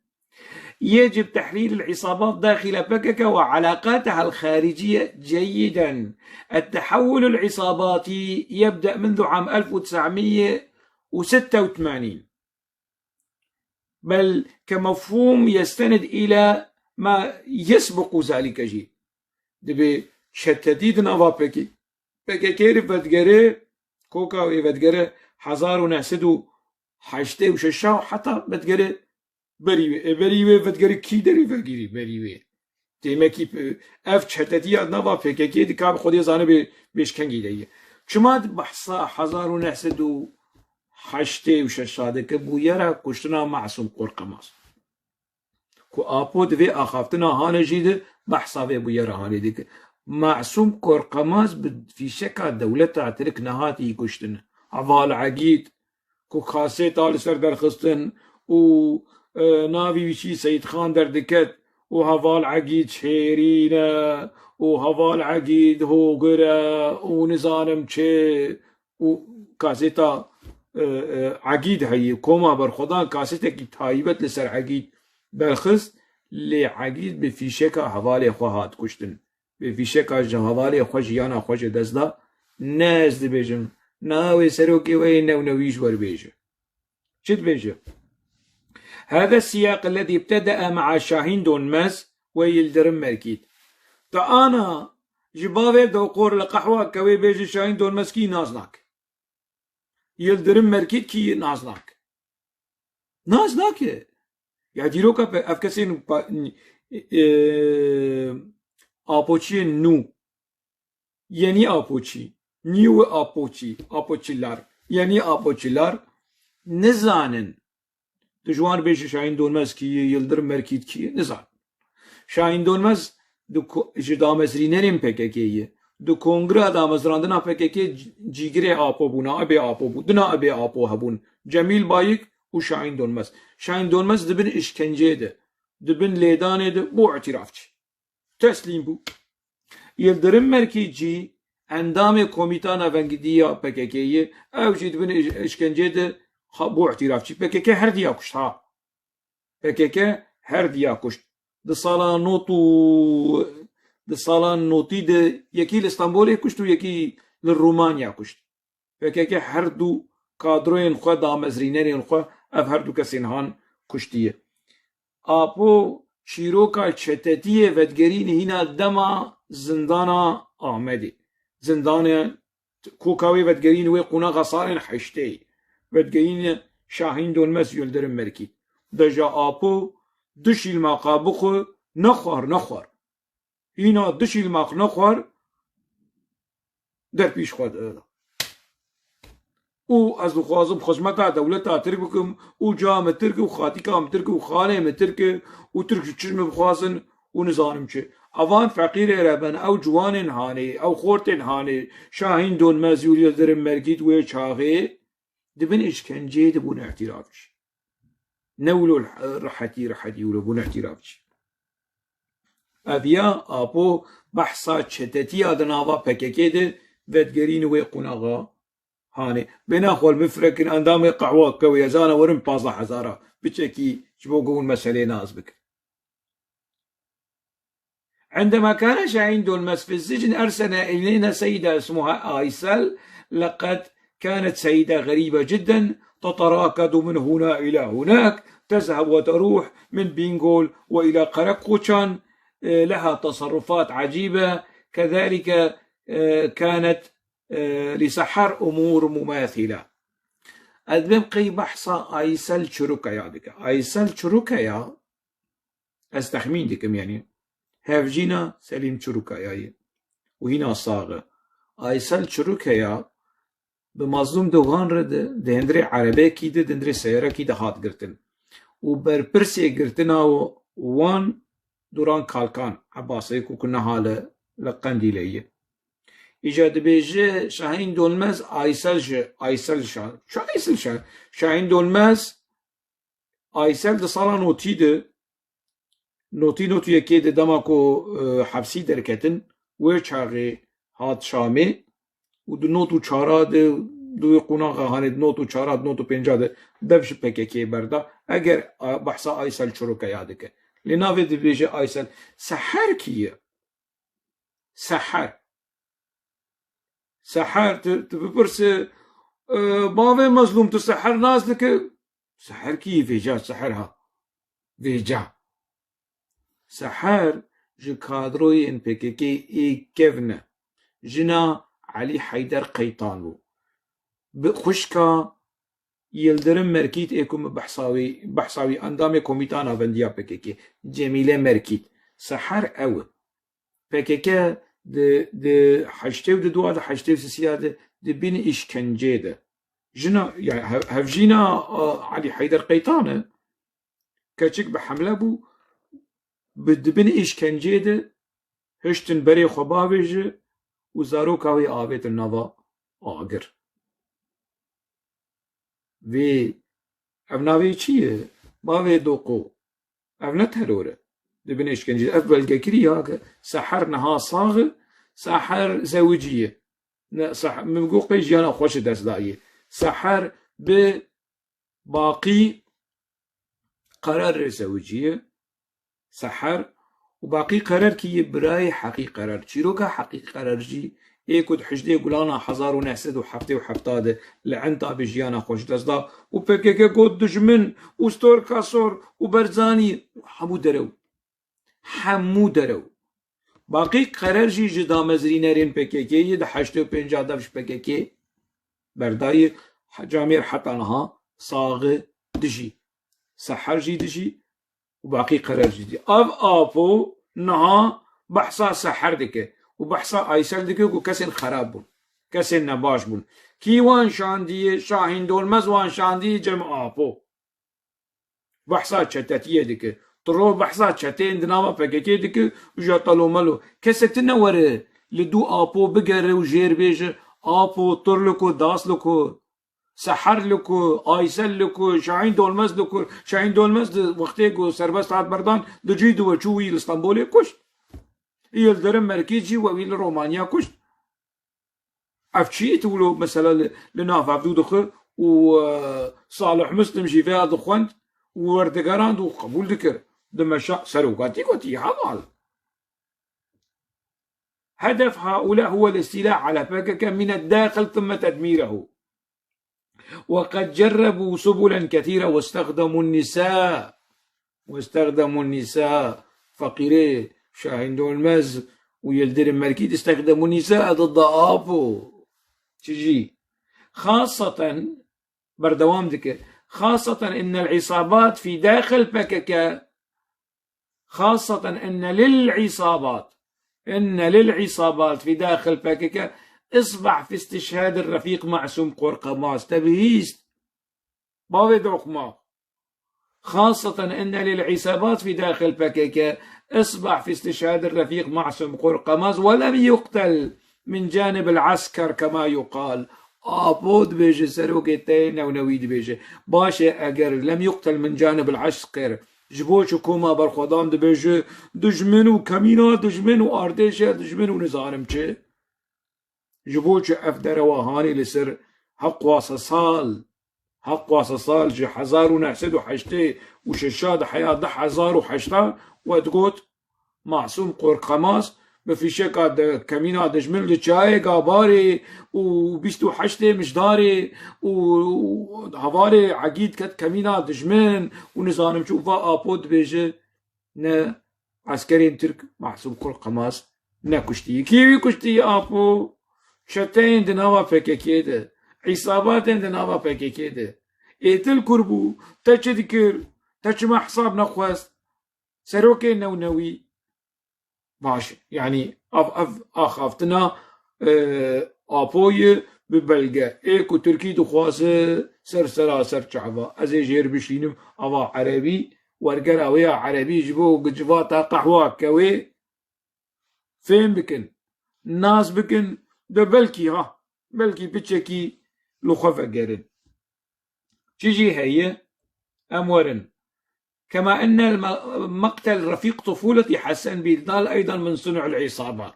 يجب تحليل العصابات داخل بككا وعلاقاتها الخارجية جيدا. التحول العصاباتي يبدأ منذ عام 1986 بل كمفهوم يستند إلى ما يسبق ذلك جيد. دبي شتديد نافا بككي رفتقري كوكا ويفتقري 1986 حتى بتقري بریوه فتگری کی داری فگیری بریوه تیمه کی اف چهتتی نوا فککی دکاب خودی زانه بیشکنگی دیگه چما بحثا 1986 که بویرا کشتنا معصوم قرقماس کو آپو دوی آخافتنا هانه جیده بحثا وی بویرا هانه دیگه معصوم قرقماس في شكا دولتا ترك نهاتي كشتن عوال عقيد کو خاصه تال سر درخستن و ناوی وشی سید خان در دکت و هوال عقید شیرینه و هوال عقید هوگره و نظانم چه و کاسیتا عقید هایی کوما بر خدا کاسیتا کی تایبت لسر عقید برخست لی عقید به فیشکا هوال خواهات کشتن به فیشکا هوال خوش یانا خوش دزدا نزد بیجم ناوی سروکی وی نو نویش بر بیجه چید بیجه هذا السياق الذي ابتدأ مع شاهين دونمس ويلدرم مركيت تا أنا جبابه دو قور لقحوة كوي بيجي شاهين دونمس كي نازناك يلدرم مركيت كي نازناك يا ديروكا أفكسين آپوچی نو یعنی آپوچی نیو آپوچیلار یعنی آپوچیلار نزانن دجوان بیش شاهین دونمز کی یلدرم مرکیت کی نزان شاهین دونمز دو جدامزرینرین پککیه دو کنگره دامزراندنا پککی جیگره آپو بونا ابی آپو بودنا ابی آپو هبون جمیل بایک و شاهین دونمز دبن اشکنجه ده دبن لیدانه ده بو اعترافچی تسلیم بو یلدرم مرکیجی اندام کمیتان افنگیدیا پککیه او جی دبن اشکنجه ده بو اعترافچی پکک هر دیا کشت ها پکک هر دیا کشت ده سالان نوتی ده یکی لستانبول کشت و یکی لرومانیا کشت پکک هر دو کادروین خو دامزرینرین خو اف هر دو کسین هان کشتیه آپو شیروکا چتتیه ودگرین هینا دما زندانا آمدی زندان کوکاوی ودگرین وی قونا غصارین حشتی ودگرین شاهین دونمس یلدرم مرکی دجا آپو دشیل ماقابخو نخوار هینا دشیل ماق نخوار در پیش خود او از خوازم خدمتا دولتا ترک بکم او جام ترک و خاتیکام ترک و خانه ترک و ترک چشم بخوازن و نزانم چه اوان فقیر ربن او جوان هانه او خورت هانه شاهین دونمز یلدرم مرگید و چاغه دبن اشکنجه دبون اعترافش نولو رحتی ولو بون اعترافش ابیا آپو بحثا چتتی آدناوا پککه ده ودگرین و قناغا هاني بناخذ مفرك اندام قهوه كوي زانا ورم 15000 بتشكي شبوقوا المسألة نازبك عندما كان شاهين دونمس في السجن أرسل إلينا سيدة اسمها آيسل لقد كانت سيدة غريبة جدا تتراكض من هنا إلى هناك تذهب وتروح من بينغول وإلى قرقوشان لها تصرفات عجيبة كذلك كانت لسحر أمور مماثلة أدبقي بحصة آيسل شروكايا ديك آيسل شروكايا أستخمين ديكم يعني هافجينا سليم شروكايا وهنا صاغة آيسل شروكايا بمظلوم دوغان رد دهندري عربي كيده دهندري سيارة كيده هات قرتن وبربرسي قرتنا وان دوران كالكان عباسي كنا حالة لقنديلية إجاد بيجي شاهين دونمز آيسل شاهين دونمز آيسل ده صالا نوتي يكي ده دماكو حبسي دركتن وچاغي هات شامي و دو نوتو چارا ده دو قناغا هاند نوتو چارا نوتو پنجا ده دفش پکكي بردا اگر بحثا آيسل چروكا يادك لناوه ده بيجي آيسل سحر كيه سحر تبرس باوه مظلوم تو سحر ناز لك سحر كي فيجا سحرها فيجا سحر جي كادروي ان بككي اي كيفنا جنا علي حيدر قيطانو بخشكا يلدرم مركيت ايكم بحصاوي اندام كوميتانا بنديا بككي جميلة مركيت سحر او بككي de حشتو de dua de حشتو سيادة de بين إشكنجة ده جنا يعني هفجينا علي حيدر قيطانة كاتشك بحملة بو بد بين إشكنجة ده هشتن بري خبابج وزارو كاوي آبيت النظا آقر في أبناوي چيه باوي دوقو أبنا تهلوره دبن إشكنجة أفضل كري هاك سحر نها صاغ سحر زوجية سحر من قوقي جانا خوش دسدائية سحر بباقي قرار زوجية سحر وباقي قرار كي براي حقيقي قرار چيروكا حقيقي قرار جي يكود حجدي قولانا 1977 لعنتا بجيانا خوش دزدا و PKK قد دجمن و ستوركاسور و برزاني حمو درو باقي قرار جي جدا مزرينرين PKK ده 85 دفش PKK برداي جامير حتى نها صاغ دجي سحر جي دجي وباقي قرار جدي ابو نها بحثا سحر دكه وبحثا ايسل دكه وكسن خراب بون كسن نباش بون كيوان شاندي شاهين دول مزوان شاندي جمع ابو بحثا چتتيه دكه طرو بحثا چتين دناوا PKK دكه وجاتلو ملو كستنا وره لدو ابو بگره وجير بيجه ابو طرلكو داسلكو سحر لكو آيسل لكو شاهين دولمز لكو شاهين دولمز وقتی کو سربست هات بردان دجي دو چوي الاسطنبول كشت يل درم مركزي وويل رومانيا كشت افشي تقولوا مثلا لناف عبدو دخل وصالح مسلم جي فيها دخوند وردقران دو قبول ذكر دمشق سروقاتي قتي حمال هدف هؤلاء هو الاستيلاء على PKK من الداخل ثم تدميره وقد جربوا سبلا كثيرة واستخدموا النساء فقيري شاهين دولمز ويلدرم مركيد استخدموا النساء ضد ابو تجي خاصة بردوام ذكر خاصة ان العصابات في داخل PKK خاصة ان للعصابات في داخل PKK اصبح في استشهاد الرفيق معصوم قرقماز تبهيست باوي خاصة ان للعصابات في داخل PKK اصبح في استشهاد الرفيق معصوم قرقماز ولم يقتل من جانب العسكر كما يقال آبود بيجي سروكتين او نويد بيجي باشا اگر لم يقتل من جانب العسكر جبوش كوما برخوضان دبيجي دجمن و كمينا دجمن و ارديشة دجمن و نزارم چه جبوش افدر وهاني لسر حق واصصال جي 1908 وششاد حياة 1008 وتقوت معصوم قرقماس بفيشكا كمينا دجمن لچاي قاباري و 28 مجداري و هواري عقيد كت كمينا دجمن ونزانم شوفا ابود بيجي نا عسكرين ترك معصوم قرقماس نا كشتي كيوي كشتي ابو شتين دناوا PKK ده عصابات دناوا PKK ده ايتل كربو تاچ ذكر تاچ ما حساب نخواست سروكي نونوي باش يعني اخافتنا ابوي ببلغه ايكو تركي دخواسه سر شعبا ازي جير بشينم اوا عربي ورقر اويا عربي جبو جباتا قحوه كوي فين بكن ناس بكن ده بلكي بتشكي لخفة قرن تيجي هي أمورن كما أن مقتل رفيق طفولة حسن بيندال أيضا من صنع العصابة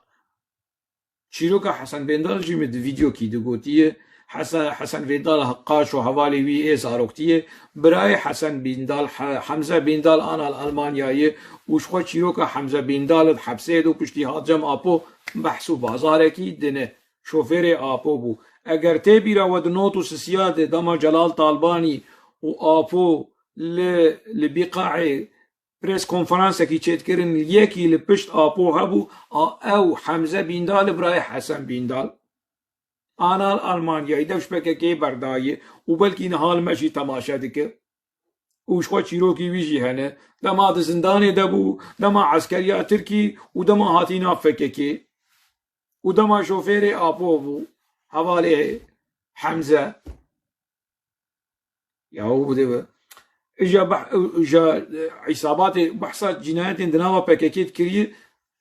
شيروكا حسن بيندال جيمد فيديو كي دقوتيه حسن بيندال هقاش وحوالي وي زاروكتيه براي حسن بيندال حمزة بيندال أنا الألمانياي وشخوة شيروكا حمزة بيندال حبسيد وكشتي هاجم أبو بحثو بازاركي دنه شوفير آپو بو اگر تی بیرا ود نوتو سسیاد دما جلال طالبانی و آپو لبقاع پریس کنفرانس کی چیت کرن یکی لپشت آپو هبو او حمزه بیندال برای حسن بیندال آنا الالمانیایی دفش PKK بردایه و بلکی نحال مشی تماشا دکه وشخوة شيروكي ويجي هنا دما زنداني دبو دما عسكريا تركي ودما هاتينا PKK ودما شوفيري ابوبو حوالي حمزه يهو اجا عصابات بحثات جنايات دناوا PKK كريه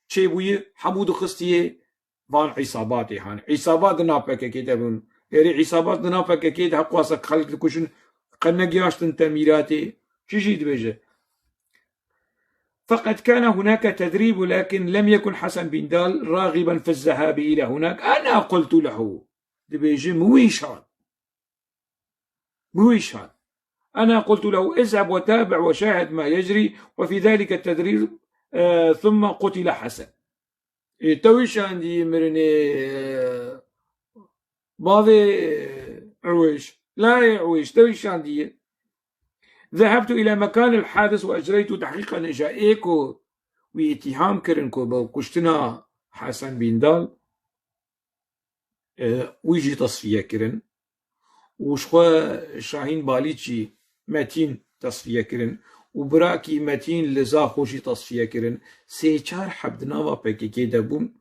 شي بوي حمود خستيه فان عصاباتي هان عصابات دنا PKK تبون يري عصابات دنا PKK حق واسك خلق كوشن قنقياشتن تميراتي شي دبيجه فقد كان هناك تدريب لكن لم يكن حسن بيندال راغبا في الذهاب إلى هناك أنا قلت له دبيجي مويشان أنا قلت له اذهب وتابع وشاهد ما يجري وفي ذلك التدريب ثم قتل حسن توي شاندي مرني باضي عويش لا يعويش توي شاندي. ذهبت إلى مكان الحادث وأجريت تحقيقا إجائيكو واتهام كرنكو بكشتنا حسن بن دال ويجي تصفية كرن وشخوا شاهين باليتشي متين تصفية كرن وبراكي متين لزا خوشي تصفية كرن سيچار حبدناوا پكيكي دبون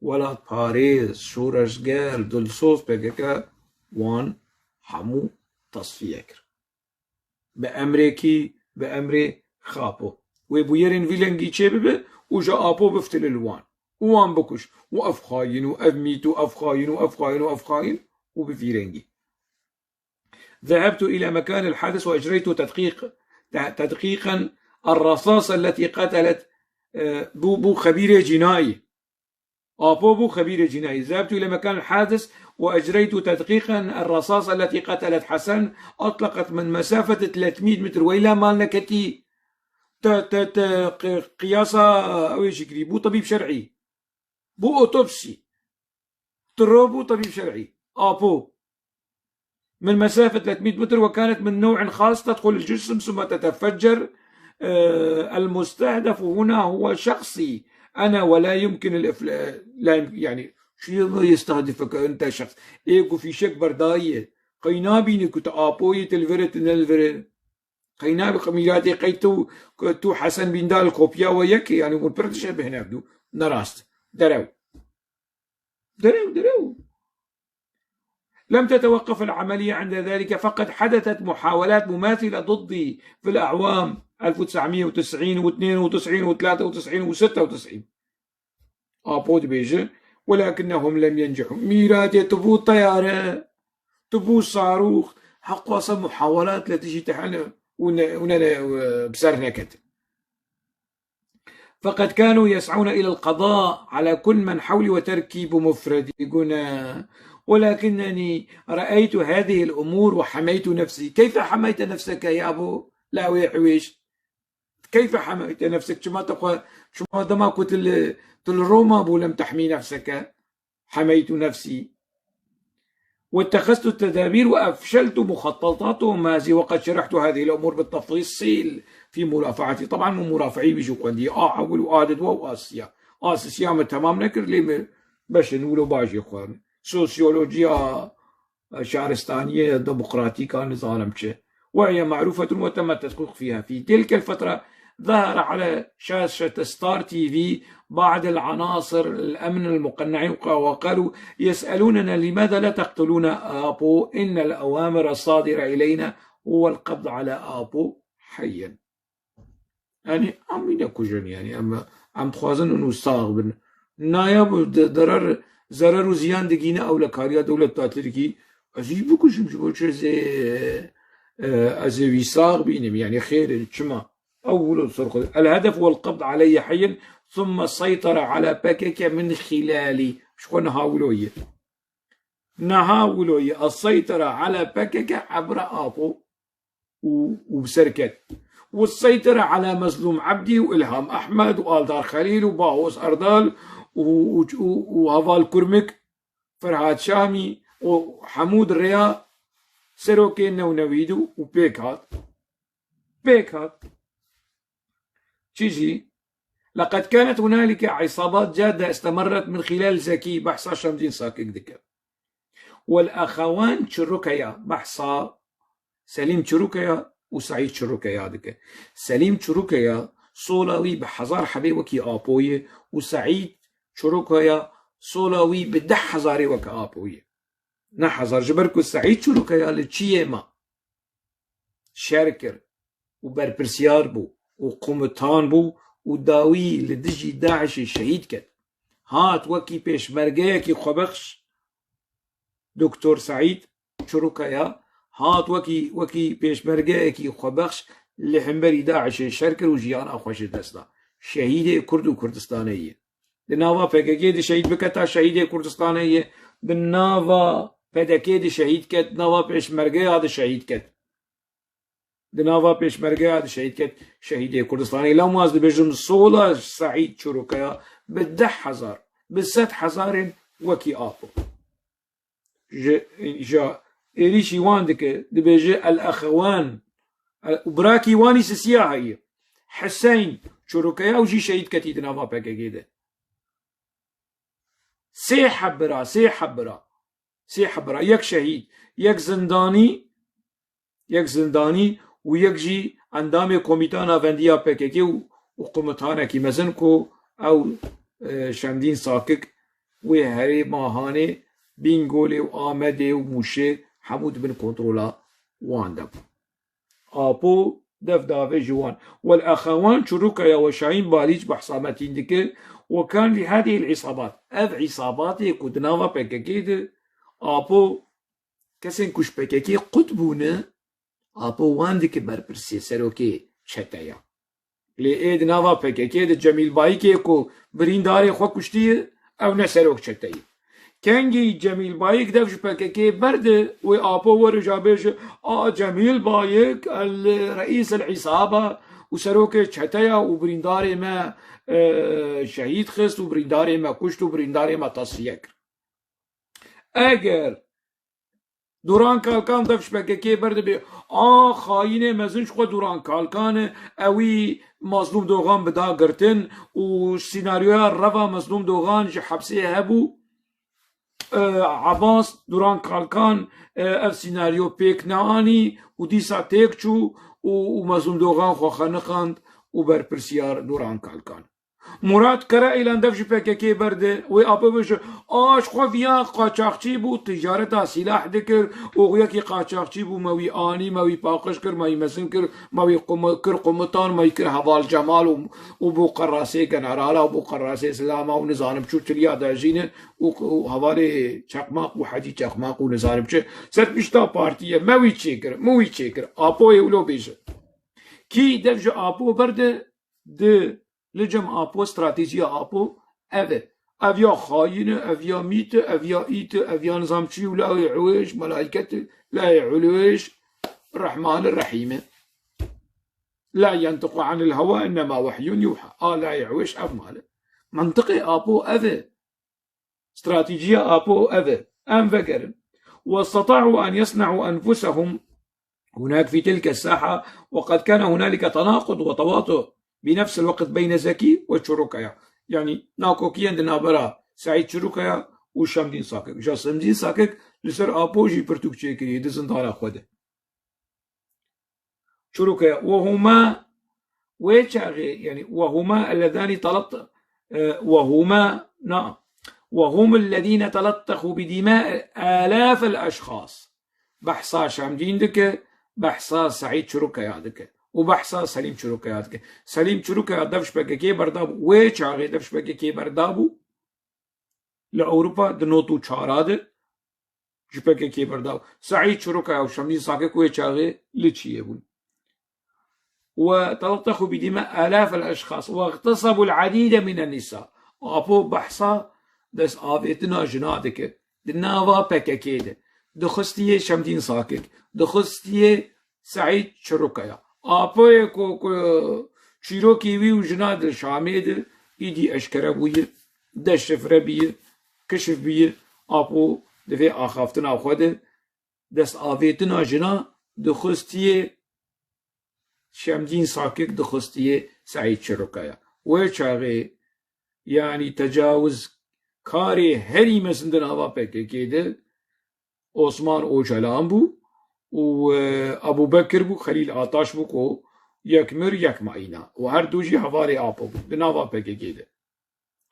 ولات باريز شورشگل دلسوز پكيكا وان همو تصفية كرن بأمريكي بأمري خابو وبويرن فيلنجي چه ببه وجا آبو بفتل الوان وان بكش وأفخاين وأفميت وأفخاين وأفخاين وأفخاين وبفيرنجي. ذهبت إلى مكان الحادث وأجريت تدقيقا الرصاصة التي قتلت بو خبير جنائي بو خبير جنائي. ذهبت إلى مكان الحادث وأجريت تدقيقا الرصاصة التي قتلت حسن أطلقت من مسافة 300 متر وإلى مالنا كتي قياسها أو شكري بو طبيب شرعي بو أوتوبسي بو طبيب شرعي بو من مسافة 300 متر وكانت من نوع خاص تدخل الجسم ثم تتفجر. المستهدف هنا هو شخصي أنا ولا يمكن لا يعني شو يستهدفك أنت شخص إيكو في شك برداية قينابي نكت آبوية الفرت نلفرت قينابي قميلاتي قيتو تو حسن بن دال كوبيا ويكي يعني مربرتش بهنا بدو نراست درو. لم تتوقف العملية عند ذلك فقد حدثت محاولات مماثلة ضدي في الأعوام 1990 و92 و93 و96 بود بيجي ولكنهم لم ينجحوا. ميراتي تبو طيارة تبو صاروخ حق وصل محاولات لتجي تحنا بسرنا كتب. فقد كانوا يسعون إلى القضاء على كل من حولي وتركيب مفرد يقولون ولكنني رأيت هذه الأمور وحميت نفسي. كيف حميت نفسك يا أبو لاوي حويش؟ كيف حميت نفسك؟ شما تقول شما دما قلت روما أبو لم تحمي نفسك. حميت نفسي واتخذت التدابير وأفشلت مخططاتهم هذه وقد شرحت هذه الأمور بالتفصيل في مرافعتي. طبعا من مرافعي بيجوا عندي أول وآدد وآسيا ما تمام نكر لي باش نقولوا باجي إخوان سوسيولوجيا شهرستانية ديمقراطية نظام وهي معروفة وتم التدقيق فيها. في تلك الفترة ظهر على شاشة ستار تي في بعض العناصر الأمن المقنعين وقالوا يسألوننا لماذا لا تقتلون آبو؟ إن الأوامر الصادرة إلينا هو القبض على آبو حيا. يعني عم ينكجن يعني أما عم تخوازن أنه استغبن نايب ضرر وزيان دقينا أو لكاريا دولة تاتركي أزيب بكشم شبوش أزي ويساغ بينهم يعني خير شما أول صرخ. الهدف هو القبض علي حيا ثم السيطرة على باكيكا من خلالي. شو نهاولوية السيطرة على باكيكا عبر آبو وبسركت والسيطرة على مظلوم عبدي وإلهام أحمد وآلدار خليل وباوس أردال وهفال كرمك فرهاد شامي وحمود الرياء سروكين ونويدو وبيكهات تيجي. لقد كانت هنالك عصابات جادة استمرت من خلال زكي بحصة شمدين ساكك ذكر والأخوان تشركيا بحصة سليم تشركيا وسعيد تشركيا ذكر. سليم تشركيا صولوي بحزار حبي وكي آبوية وسعيد تشركيا صولوي بدح حزاري وكي آبوية نحزار جبركو. سعيد تشركيا لتشيه ما شاركر وبربرسيار بو وقومتان بو وداوي لدجي داعش شهيد كت. هات وكي بيش مرقيكي خبخش دكتور سعيد تشركيا هات وكي بيش مرقيكي خبخش لحنبري داعش شركر وجيان أخوش دستا شهيد كرد وكردستانية. دناوا فكاكي دي شهيد بكتا شهيد كردستانية دناوا فكاكي دي شهيد كت ناوا بيش مرقيا هذا شهيد كت دناوا بيش مرقيا هذا شهيد كت شهيد كردستانية. لو ماز بيجم صولة سعيد تشركيا بدح حزار بسد حزار وكي آبو جا إريشي واندك دبيجي الأخوان وبراكي واني سسيا هي حسين شروكيا وجي شهيد كتيد نافا بكا كده سي حبرا يك شهيد يك زنداني ويك جي اندام كوميتانا فنديا بككي وقمتانا كي مزنكو او شمدين ساكك وهري ماهاني بينغولي وآمدي وموشي حمود بن كنترولا واندب آبو دف دافي جوان والأخوان شروكيا وشاهين باليج بحصامتين دكي وكان لهذه العصابات عصابات كدناوا بككي آبو كسن كش بككي قطبونه آبو واندك برپرسي سروكي چتايا لئيد ناوا بككي جميل بايكي کو برينداري خو كشتي او نسروك چتايا كنجي جميل بايك دفش بككي برد وآبو ورجابيش جميل بايك الرئيس العصابة وسروكي چتايا وبرينداري ما شهيد خست وبرينداري ما كشت وبرينداري ما تصفيك اگر دوران کالکان دفش بکه برده به خاینه مزنش خود دوران کالکان اوی مظلوم دوغان بدا گرتن و سیناریوها روا مظلوم دوغان جه حبسه هبو عباس دوران کالکان اف سیناریو پیک نانی و دیسا تیک چو و مظلوم دوغان خو خنقاند و برپرسیار دوران کالکان مراد کرا ایلان دفش پککی برده و آبه بشه خو ویا قاچاقچی بو تجارت سلاح دکر و یکی قاچاقچی بو موی آنی موی پاقش کر موی مسن کر موی قمتان موی کر حوال جمال و بو قراسه گنرالا و بو قراسه سلاما و نظانم چو تلیا داجینه و حوال چقماق و حجی چقماق و نظانم چه ست بشتا پارتیه موی چه کر آبو اولو بیشه کی دفش آبو برده ده لجم آپو استراتیجی آپو اویا خاینه اویا میت اویا ایت اویا نظامچی و لا يعويش ملائكة لا يعلوش الرحمن الرحيم لا ينطق عن الهوى إنما وحي يوحى لا يعويش أفماله منطقي آبو استراتيجية آبو أم فكرن واستطاعوا أن يصنعوا أنفسهم هناك في تلك الساحة وقد كان هنالك تناقض وتواطؤ بنفس الوقت بين زكي وشروكيا يعني ناكوكي عندنا برا سعيد شروكيا وشمدين ساكك جا شمدين ساكك لسر آبوجي برتوك چيكري دزندانا خوده شروكيا وهما ويشاغي يعني وهما اللذان وهم الذين تلطخوا بدماء آلاف الأشخاص بحصا شمدين دك بحصا سعيد شروكيا دك وبحثا سليم چروکیات که سليم چروکیات دفش بکه بردابو وی چاغی دفش بکه بردابو لأوروبا دنوتو چاراده جبکه بردابو سعيد چروکیات وشمدين ساكك وی چاغی لچیه بون وتلطخوا بدماء آلاف الأشخاص واغتصبوا العديد من النساء أبو بحثا دس آفيتنا جنادك دناوا بكه ده دخستيه شمدين ساكك دخستيه سعيد چروکیات آپای کو چیروکی وی و جناد شامید ایدی اشکره بویه دشفره بیه کشف بیه آپو دوی آخافتنا خوده دست آویتنا جنا دخستیه شمدین ساکک دخستیه سعید چروکایا و چاقه يعني تجاوز کاری هری مسندن هوا پکه ده عثمان اوچلان بو و ابو بكر بو خليل آتاش بو کو يكمر يك معينا و هر دوجي حوالي آپو بو بناوا بكي كده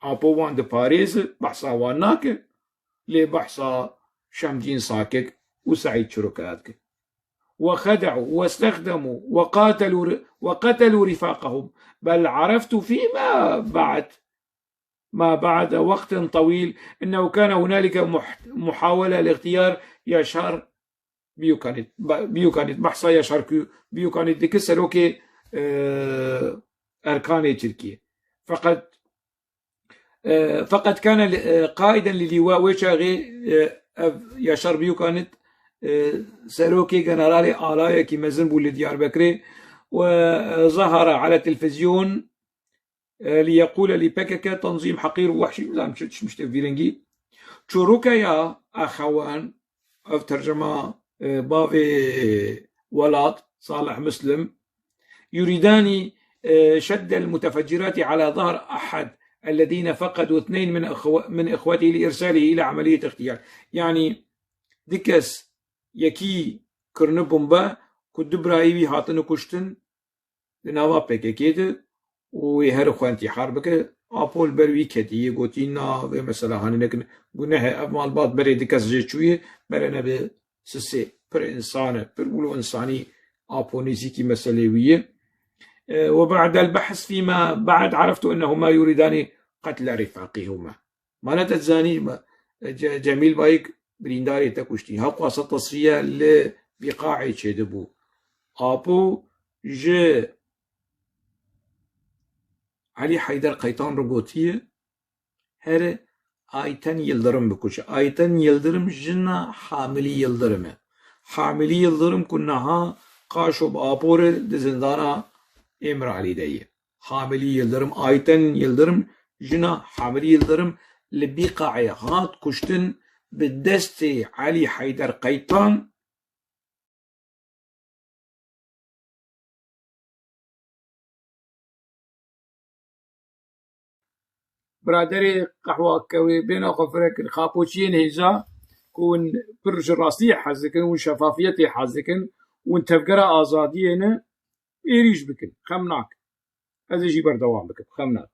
آپو وان ده باريس بحثا واناك لي بحثا شمدين ساكك وسعيد شركاتك وخدعوا واستخدموا وقتلوا رفاقهم بل عرفت فيما بعد وقت طويل انه كان هنالك محاولة لاختيار ياشار بيوكانت بحثا ياشار بيوكانت دي كسروكي أركان تركيا فقد كان قائدا للواء وشاغي ياشار بيوكانت سروكي جنرالي آلايا كي مزن بو لديار بكري وظهر على التلفزيون ليقول لبكك تنظيم حقير ووحشي زعما مش تفيرنجي تشوروكيا أخوان أو ترجمة بافي ولاد صالح مسلم يريدان شد المتفجرات على ظهر أحد الذين فقدوا 2 من إخوته لإرساله إلى عملية اغتيال. يعني دكس يكي كرن بومبا كد برايبي هاتن كشتن لناوا بككيد وهر خوانتي حربك أبول بروي كتي قوتينا مثلا هانينك قناه أفمال بعض بري دكس جيشوية برنا بسسي بر إنسان بر ولو إنساني أبونيزي كي مسألة. وبعد البحث فيما بعد عرفت أنهما يريدان قتل رفاقهما. ما نتزاني جميل بايك برينداري تكشتي ها قواسة تصفية لبقاعي تشدبو أبو علي حيدر قيطان ربوتية هر آيتن يلدرم بكوش آيتن يلدرم جنا حاملي يلدرم حاملي يلدرم كنها قاشو بآبور دزندانا امر علي دايه حاملي يلدرم آيتن يلدرم جنا حاملي يلدرم لبقاعي هات كشتن بالدست علي حيدر قيطان برادري قهوة كوي بين قفرك الخابوشين هيزا كون برج الراسية حزكن وشفافيتي حزكن وانتفقرا آزادينا إيريش بكن خمناك هذا يجي بردوام بكن خمناك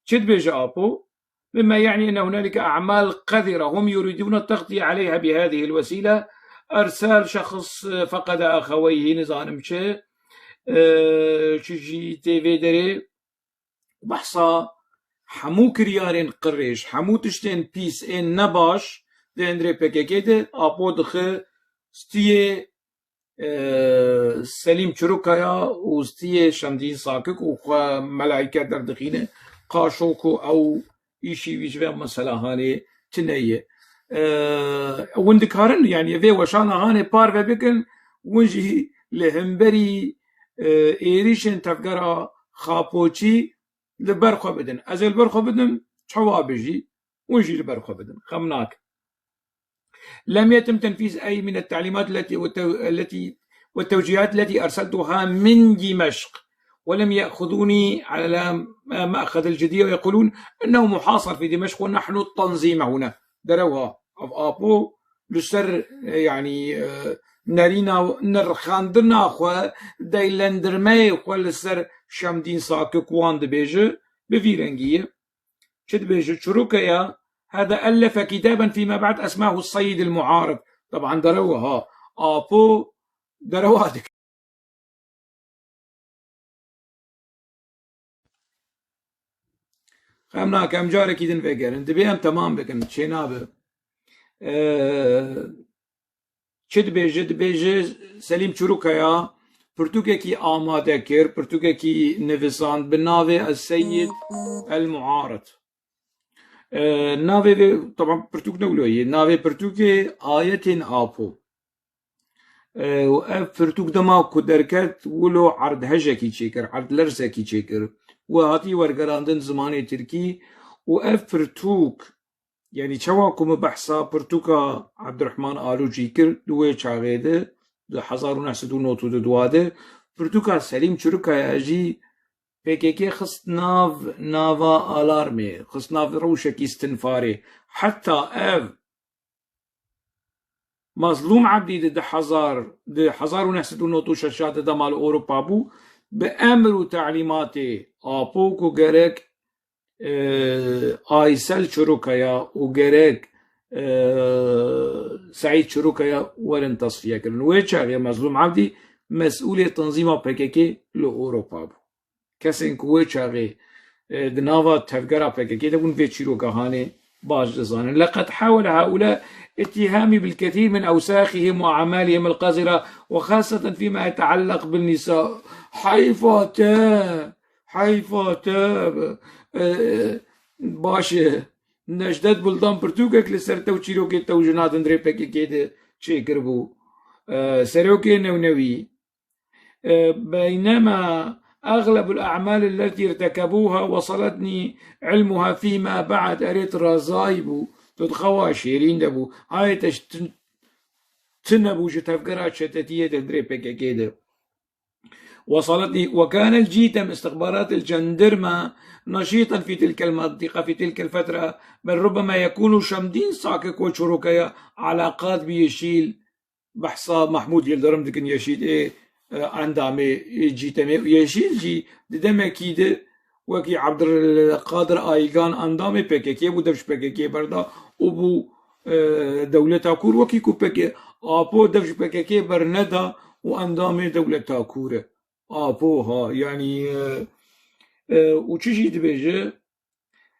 شد بيجا أبو مما يعني أن هنالك أعمال قذرة هم يريدون التغطية عليها بهذه الوسيلة. أرسال شخص فقد أخويه نزان مشي شجي تيفي دري بحصا حمو كريارين قريش حمو تشتين بيس إن نباش دندري بككيد أبو دخل ستيه سليم چروکایا وستیه شمدین ساکک و ملائکه در دخینه قاشوكو أو إشي ويجبه مثلا هاني تنية وندكارن يعني في وشانا هاني بار بكن ونجي لهمبري إيريشن تفقرا خابوشي لبرخو بدن أزل برخو بدن شوابجي ونجي لبرخو بدن خمناك. لم يتم تنفيذ أي من التعليمات التي والتوجيهات التي أرسلتها من دمشق ولم يأخذوني على مأخذ الجدية ويقولون أنه محاصر في دمشق ونحن التنظيم هنا دروها أبو لسر يعني نارينا نرخاندنا خو دايلندرمي خو لسر شمدين ساكك واند بيجي بفيرنجية شد بيجي شروكيا هذا ألف كتابا فيما بعد أسماه الصيد المعارض. طبعا دروها أبو دروها خمنا كم جارة كيدن فكر انت بيهم تمام بكن شنابه چد بيجي سليم چروكايا برتوكي آماده كر برتوكي نفسان بناوي السيد المعارض. ناوي طبعا برتوك نقولوه ناوي برتوكي آية آبو وأف برتوك دما كدركت ولو عرض هجكي تشيكر عرض لرسكي تشيكر وهاتي ورقراندن زماني تركي وأف برتوك يعني شواكم بحثا برتوكا عبد الرحمن آلو جيكر دوه چاغيده ده 1992 برتوكا سليم چروكا ياجي PKK خست ناوا آلارمي خست ناف روشكي استنفاري حتى اف مظلوم عبدي ده 1992 شاشات ده مال أوروبا بو بأمر وتعليماتي آبوكو جرك آيسل چروكايا وجرك سعيد چروكايا ورن تصفية كرن ويشاغي مظلوم عبدي مسؤولية تنظيم PKK لأوروبا بو كسين كويشاغي دناوا تفجر PKK تكون في چروكاهاني باج دزانن. لقد حاول هؤلاء اتهامي بالكثير من أوساخهم وأعمالهم القذرة وخاصة فيما يتعلق بالنساء. حيفاتا باشه نجدد بلدان برتوكك لسر تو چیروكي تو جنات اندري PKK ده چه بو سروكي نونوي. بينما أغلب الأعمال التي ارتكبوها وصلتني علمها فيما بعد. أريت رزايبو تدخوا شيرين دبو هاي تنبو جتفقرات شتتية تدري بكاكيدا وصلتني. وكان الجيتم استخبارات الجندرمة نشيطا في تلك المنطقة في تلك الفترة، بل ربما يكون شمدين ساكك وشروكيا علاقات بيشيل بحصا محمود يلدرم دكن يشيل عندامي جيتمي يشيل جي ددما كيد وكي عبد القادر آيغان عندامي بككي بودفش بككي بردا وبو دولة تاكور وكي كو بكي آبو دفش بككي برندا وأندامي دولة تاكور آبوها يعني وتشي دبيجي.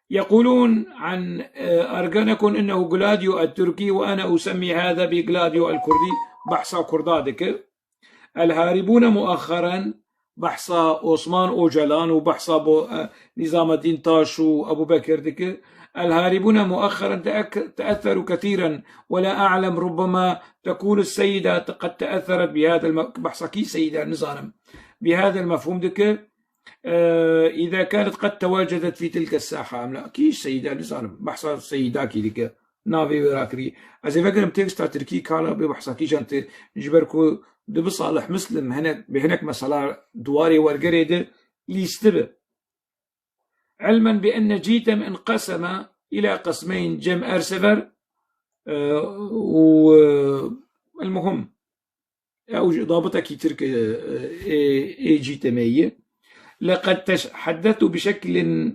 يقولون عن أرجانكون إنه جلاديو التركي، وأنا أسمي هذا بجلاديو الكردي. بحصا كردادك الهاربون مؤخرا بحصا عثمان أوجلان وبحصا نظام الدين طاش وأبو بكر دك. الهاربون مؤخرا تأثروا كثيرا، ولا أعلم ربما تكون السيدة قد تأثرت بهذا بحصا كي سيدة نظام بهذا المفهوم دك إذا كانت قد تواجدت في تلك الساحة أم لا. كيش سيدة نظام بحصا السيدة كي دك نافي براكري أزي فكرم تكستا تركي كالا ببحصا كيش أنت جبركو دب صالح مسلم هناك بهناك مسألة دواري ورقريد ليستبه، علما بأن جيتم انقسم إلى قسمين جم أرسفر والمهم أو ضابطة كي ترك جيتمية. لقد تحدثوا بشكل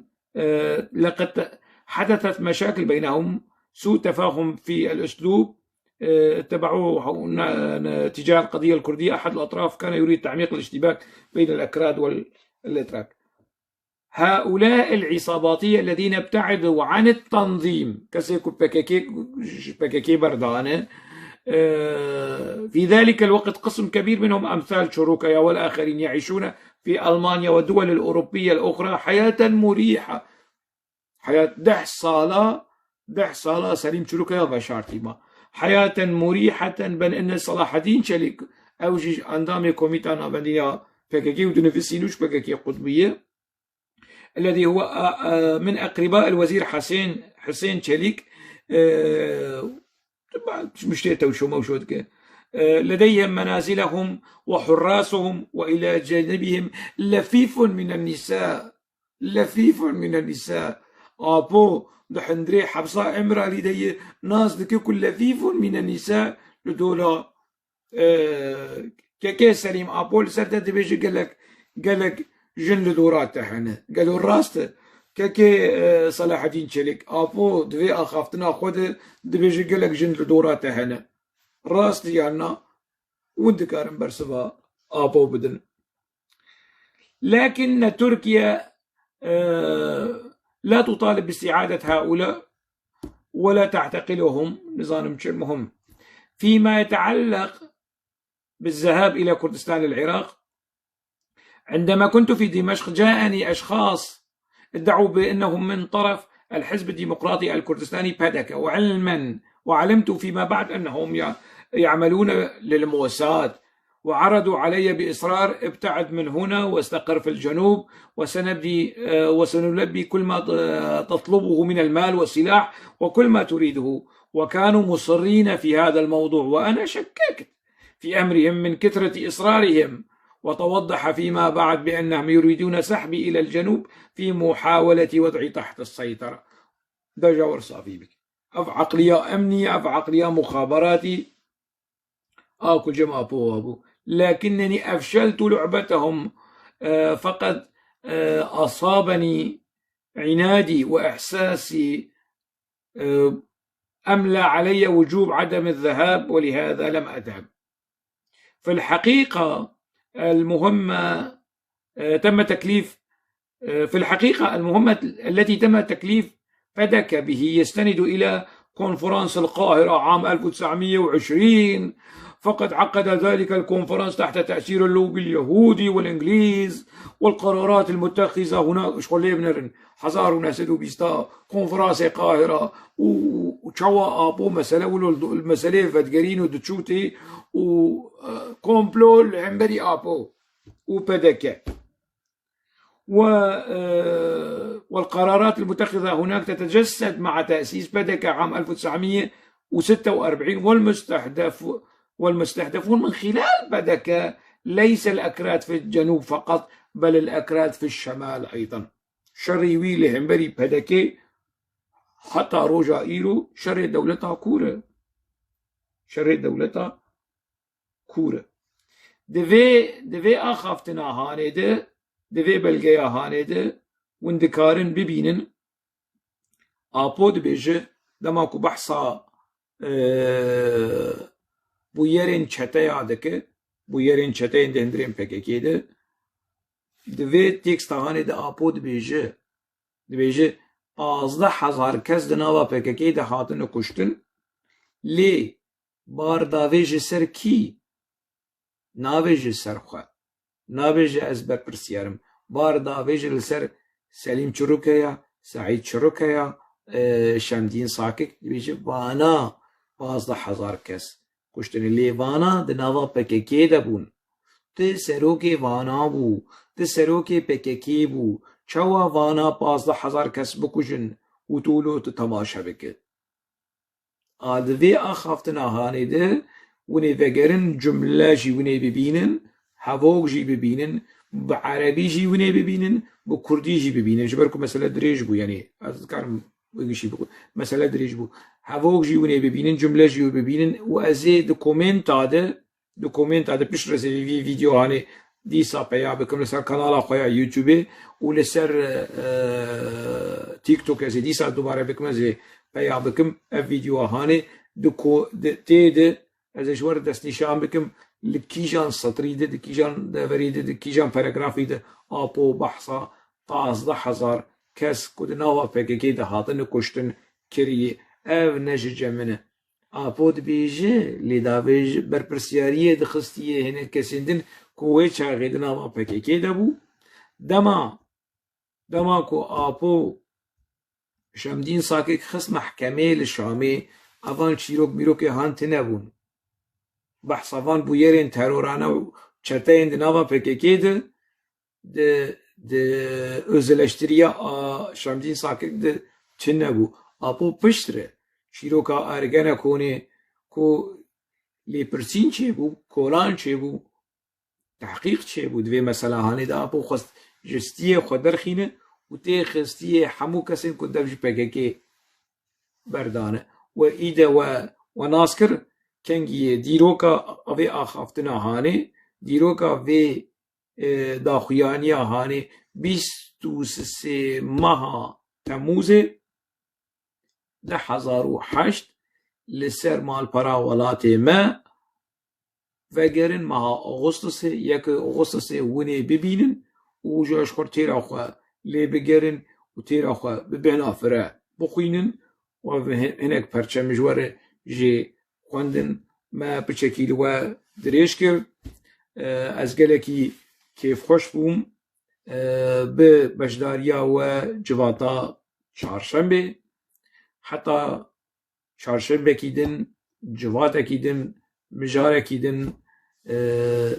لقد حدثت مشاكل بينهم، سوء تفاهم في الأسلوب اتبعوه تجاه القضية الكردية. أحد الأطراف كان يريد تعميق الاشتباك بين الأكراد والأتراك. هؤلاء العصاباتية الذين ابتعدوا عن التنظيم كسيكو بكاكي بردانة في ذلك الوقت قسم كبير منهم أمثال شروكيا والآخرين يعيشون في ألمانيا والدول الأوروبية الأخرى حياة مريحة، حياة 10 صالة سليم شروكيا بشارتي ما حياة مريحة. بل أن صلاح الدين شليك أوجج أندامي كوميتا نابندية بكاكي ودنفسينوش بكاكي قطبية الذي هو من أقرباء الوزير حسين شليك مش توشو موشود لديهم منازلهم وحراسهم، وإلى جانبهم لفيف من النساء آبو دحندري حبصا امرأة لدي ناس دكي كل لفيف من النساء لدولا كيكي سليم آبو لسرده دبيجي قالك جن لدورات هنا قالوا الراست كيكي صلاح الدين شليك آبو دوي أخافتنا خود دبيجي قالك جن لدورات هنا راست يعني وندكارن برسبا آبو بدن. لكن تركيا لا تطالب باستعادة هؤلاء ولا تعتقلهم نظام مهم. فيما يتعلق بالذهاب إلى كردستان العراق، عندما كنت في دمشق جاءني أشخاص ادعوا بأنهم من طرف الحزب الديمقراطي الكردستاني بادكا، وعلمت فيما بعد أنهم يعملون للموساد، وعرضوا علي بإصرار ابتعد من هنا واستقر في الجنوب وسنلبي كل ما تطلبه من المال والسلاح وكل ما تريده. وكانوا مصرين في هذا الموضوع، وأنا شككت في أمرهم من كثرة إصرارهم. وتوضح فيما بعد بأنهم يريدون سحبي إلى الجنوب في محاولة وضعي تحت السيطرة. ده جور صافي بك أف عقلية أمنية أف عقلية مخابراتي كل جماعة أبو لكنني أفشلت لعبتهم. فقد أصابني عنادي وإحساسي أملى علي وجوب عدم الذهاب، ولهذا لم أذهب. في الحقيقة المهمة التي تم تكليف فدك به يستند إلى كونفرنس القاهرة عام 1920. فقد عقد ذلك الكونفرنس تحت تأثير اللوبي اليهودي والإنجليز، والقرارات المتخذة هناك شغلي بنرن حزار ونسدو بيستا كونفرنس القاهرة وشوا أبو مسألة المسألة فتقرين ودتشوتي وكومبلو العنبري أبو وبدك والقرارات المتخذة هناك تتجسد مع تأسيس بدكة عام 1946 والمستهدفون من خلال بدكة ليس الأكراد في الجنوب فقط بل الأكراد في الشمال أيضا. شري ويلي همبري بدكة حتى روجا إيرو شري دولتها كورة، شري دولتها كورة. دوی آخافتنا هانه ده، دوی بلگیا هانه ده وندکارن ببینن آپود بیجه دما کو بحثا بو yerên çetaya dike، بو yerên çeteyên de hindirên PKK de دوی teksta hanê de apo dibêje 15,000 kes di nava PKK de hatine kuştin lê bardavê ji ser kî? Navê ji ser xwe, navê ji ez berpirsiyarım. Bardavê ji li ser Selîm Çirûk heya, Saîd Çirûk heya, Şemdîn Sakik dibêje vana 15,000 kes kuştin lê vana di nava PKK de bûn. Ti serokê vana bû, ti serokê PKK bû, çawa vana 15,000 kes bikujin û tu tu temaşe bike. A divê axaftina hanê de ونێ vegerin cümle jî winê bibînin, hevok jî bibînin, bi erebî jî winê bibînin, bi kurdî jî bibînin. Ji ber ku mesele dirêj bû, yanî ez dikarim wêgî mesele dirêj bû. Hevok jî winê bibînin, cümle jî bibînin û ez ê di komenta de pişt re vî vîdeo hanê dîsa peya bikim li ser kanala xwe ya YouTubeê û li ser TikTok ez ê dîsa dubare bikim ez ê peya bikim ev vîdeoa hanê tê de ez ê ji we re destnîşan bikim li kîjan setrî de, di kîjan deverî de, di kîjan paragrafî de apo behsa 15,000 kes ku di nava PKK de hatine kuştin kiriye. Ev ne ji cemin e. Apo dibêje lê davê berpirsiyariyê dixistiye hinek kesên din ku wê çaxê di nava PKK de bû. Dema ku apo Şemdîn Sakik xist mehkemê li Şamê evan çîrok mîrokê han tune bûn. Behsa van bû yerên terorane û çeteyên di nava PKK de di özeleştiriya Şemdîn Sakik de tune bû. Apo pişt re çîroka ergenek hûnê ku lêpirsîn çêbû, kolan çêbû, tehqîq çêbû divê mesela hanê de apo xwest ji stiyê xwe derxîne û tê xistiyê hemû kesên ku dev ji PKK berdane. We îde we nas kir kengiyê dîroka vê axaftina hanê, dîroka vê daxuyaniya hanê 23 meha Temmûzê 2008 li ser malpera welatê me vegerin meha Ağustosê 1 Ağustosê winê bibînin û ji eşxur têra xwe lê bigerin û têra xwe bi bêhna fire bixwînin û hinek perçem ji we re jê xwendin. Me piçekî li we dirêj kir. Ez gelekî kêfxweş bûm bi beşdariya we civata çarşembê. Heta çarşembekî din, civatekî din, mijarekî din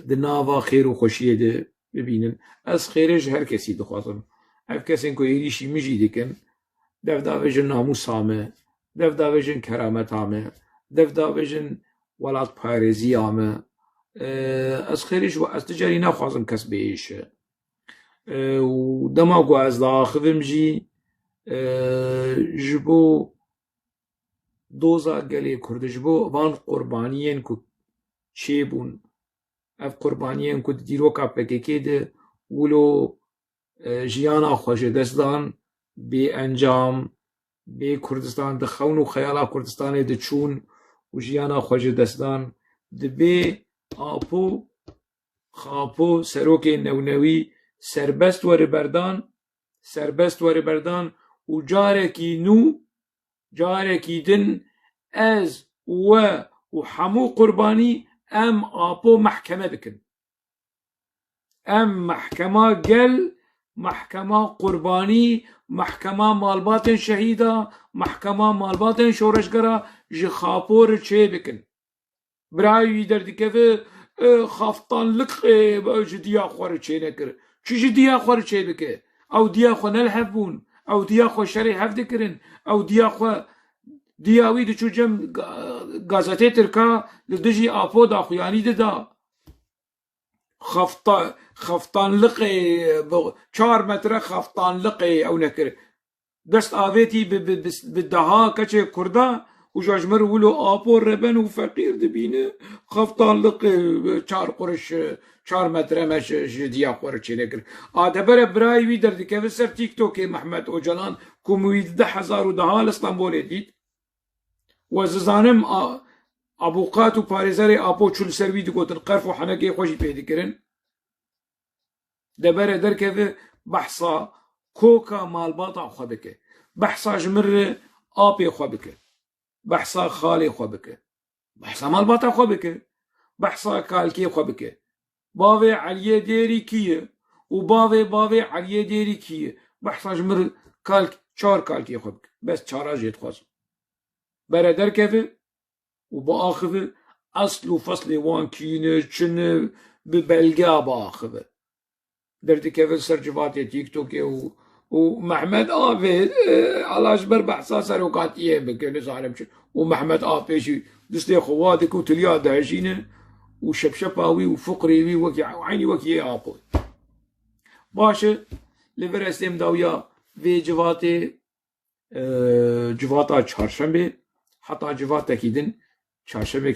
di nava xêr û xweşiyê de bibînin. Ez xêrê ji her kesî dixwazim. Ev kesên ku êrîşî min jî dikin, dev davêjin namûsa me, dev davêjin kerameta me, dev davêjin welatparêziya me. Ez xêrê ji ez ti carî naxwazim kes biêşe. û dema ku ez diaxivim jî ji bo doza gelê Kurdî, ji bo van qurbaniyên ku çêbûn, ev qurbaniyên ku di dîroka PKK de wilo jiyana xwe ji dest dan, bê encam, bê Kurdistan di xewn û xeyala Kurdistanê diçûn û jiyana xwe ji dest dan, dibe apo xapo serokên newnewî serbest were berdan û carekî din ez we û hemû qurbanî em apo mehkeme bikin. Em mehkema gel, mehkema qurbanî, mehkema malbatên şehîda, mehkema malbatên şoreşgera ji xapo re çê bikin. Birayî wî derdikeve xaftanlik ji diya xwe re çê nekir. چیجی دیا خور چه بکه او دیا خو نلحف بون او دیا خو شری حف دکرن او دیا خو دیاوی دچو جم گازته ترکا لدجی آپو دا خویانی دا خفتان لقي 4 متر خفتان لقي او نكر دست آويتي بالدها كچه كردا وجاجمر ولو آبو ربن وفقير دبينه خفتان لقي 4 قرش 4 متر مش جديا خورچه نكر آدبر براي وي در دكه سر تيك توك محمد اوجلان كومويد 10,000 دها اسطنبول ديد وززانم ابوقات و پارێزەرێ ئاپۆ چول سەروی دگوتن قەرف و حەنەکەی خۆشی پێ دەکردن دەبەرە دەرکەوێ بەحسا کۆکە ماڵباتە خۆ بکە بەحسا ژمرە ئاپێ خۆ بکە بەحسا خاڵێ خۆ بکە بەحسا ماڵباتە خۆ بکە بەحسا کالکێ خۆ بکە باوێ عەلیە دێری کیە و باوێ عەلیە دێری کیە بەحسا ژمر کالک 4 کالکێ خۆ بکە بەس چارە ژێ دخوازم بەرە دەرکەوێ وبآخذ أصل وفصل وان كينه چنه ببلغا باخذ درتي كيف سرجفاتي تيك توك ومحمد آفي علاش بر بحثا سروقاتيه بكل زعلم ومحمد آفي شي دستي خواتك وتليا دهشينه وشبشباوي وفقري وعيني وكي آبوي باشه لفرستم داويا في جواتي جواتا چهارشنبه حتى جواتا كيدن چهارشنبه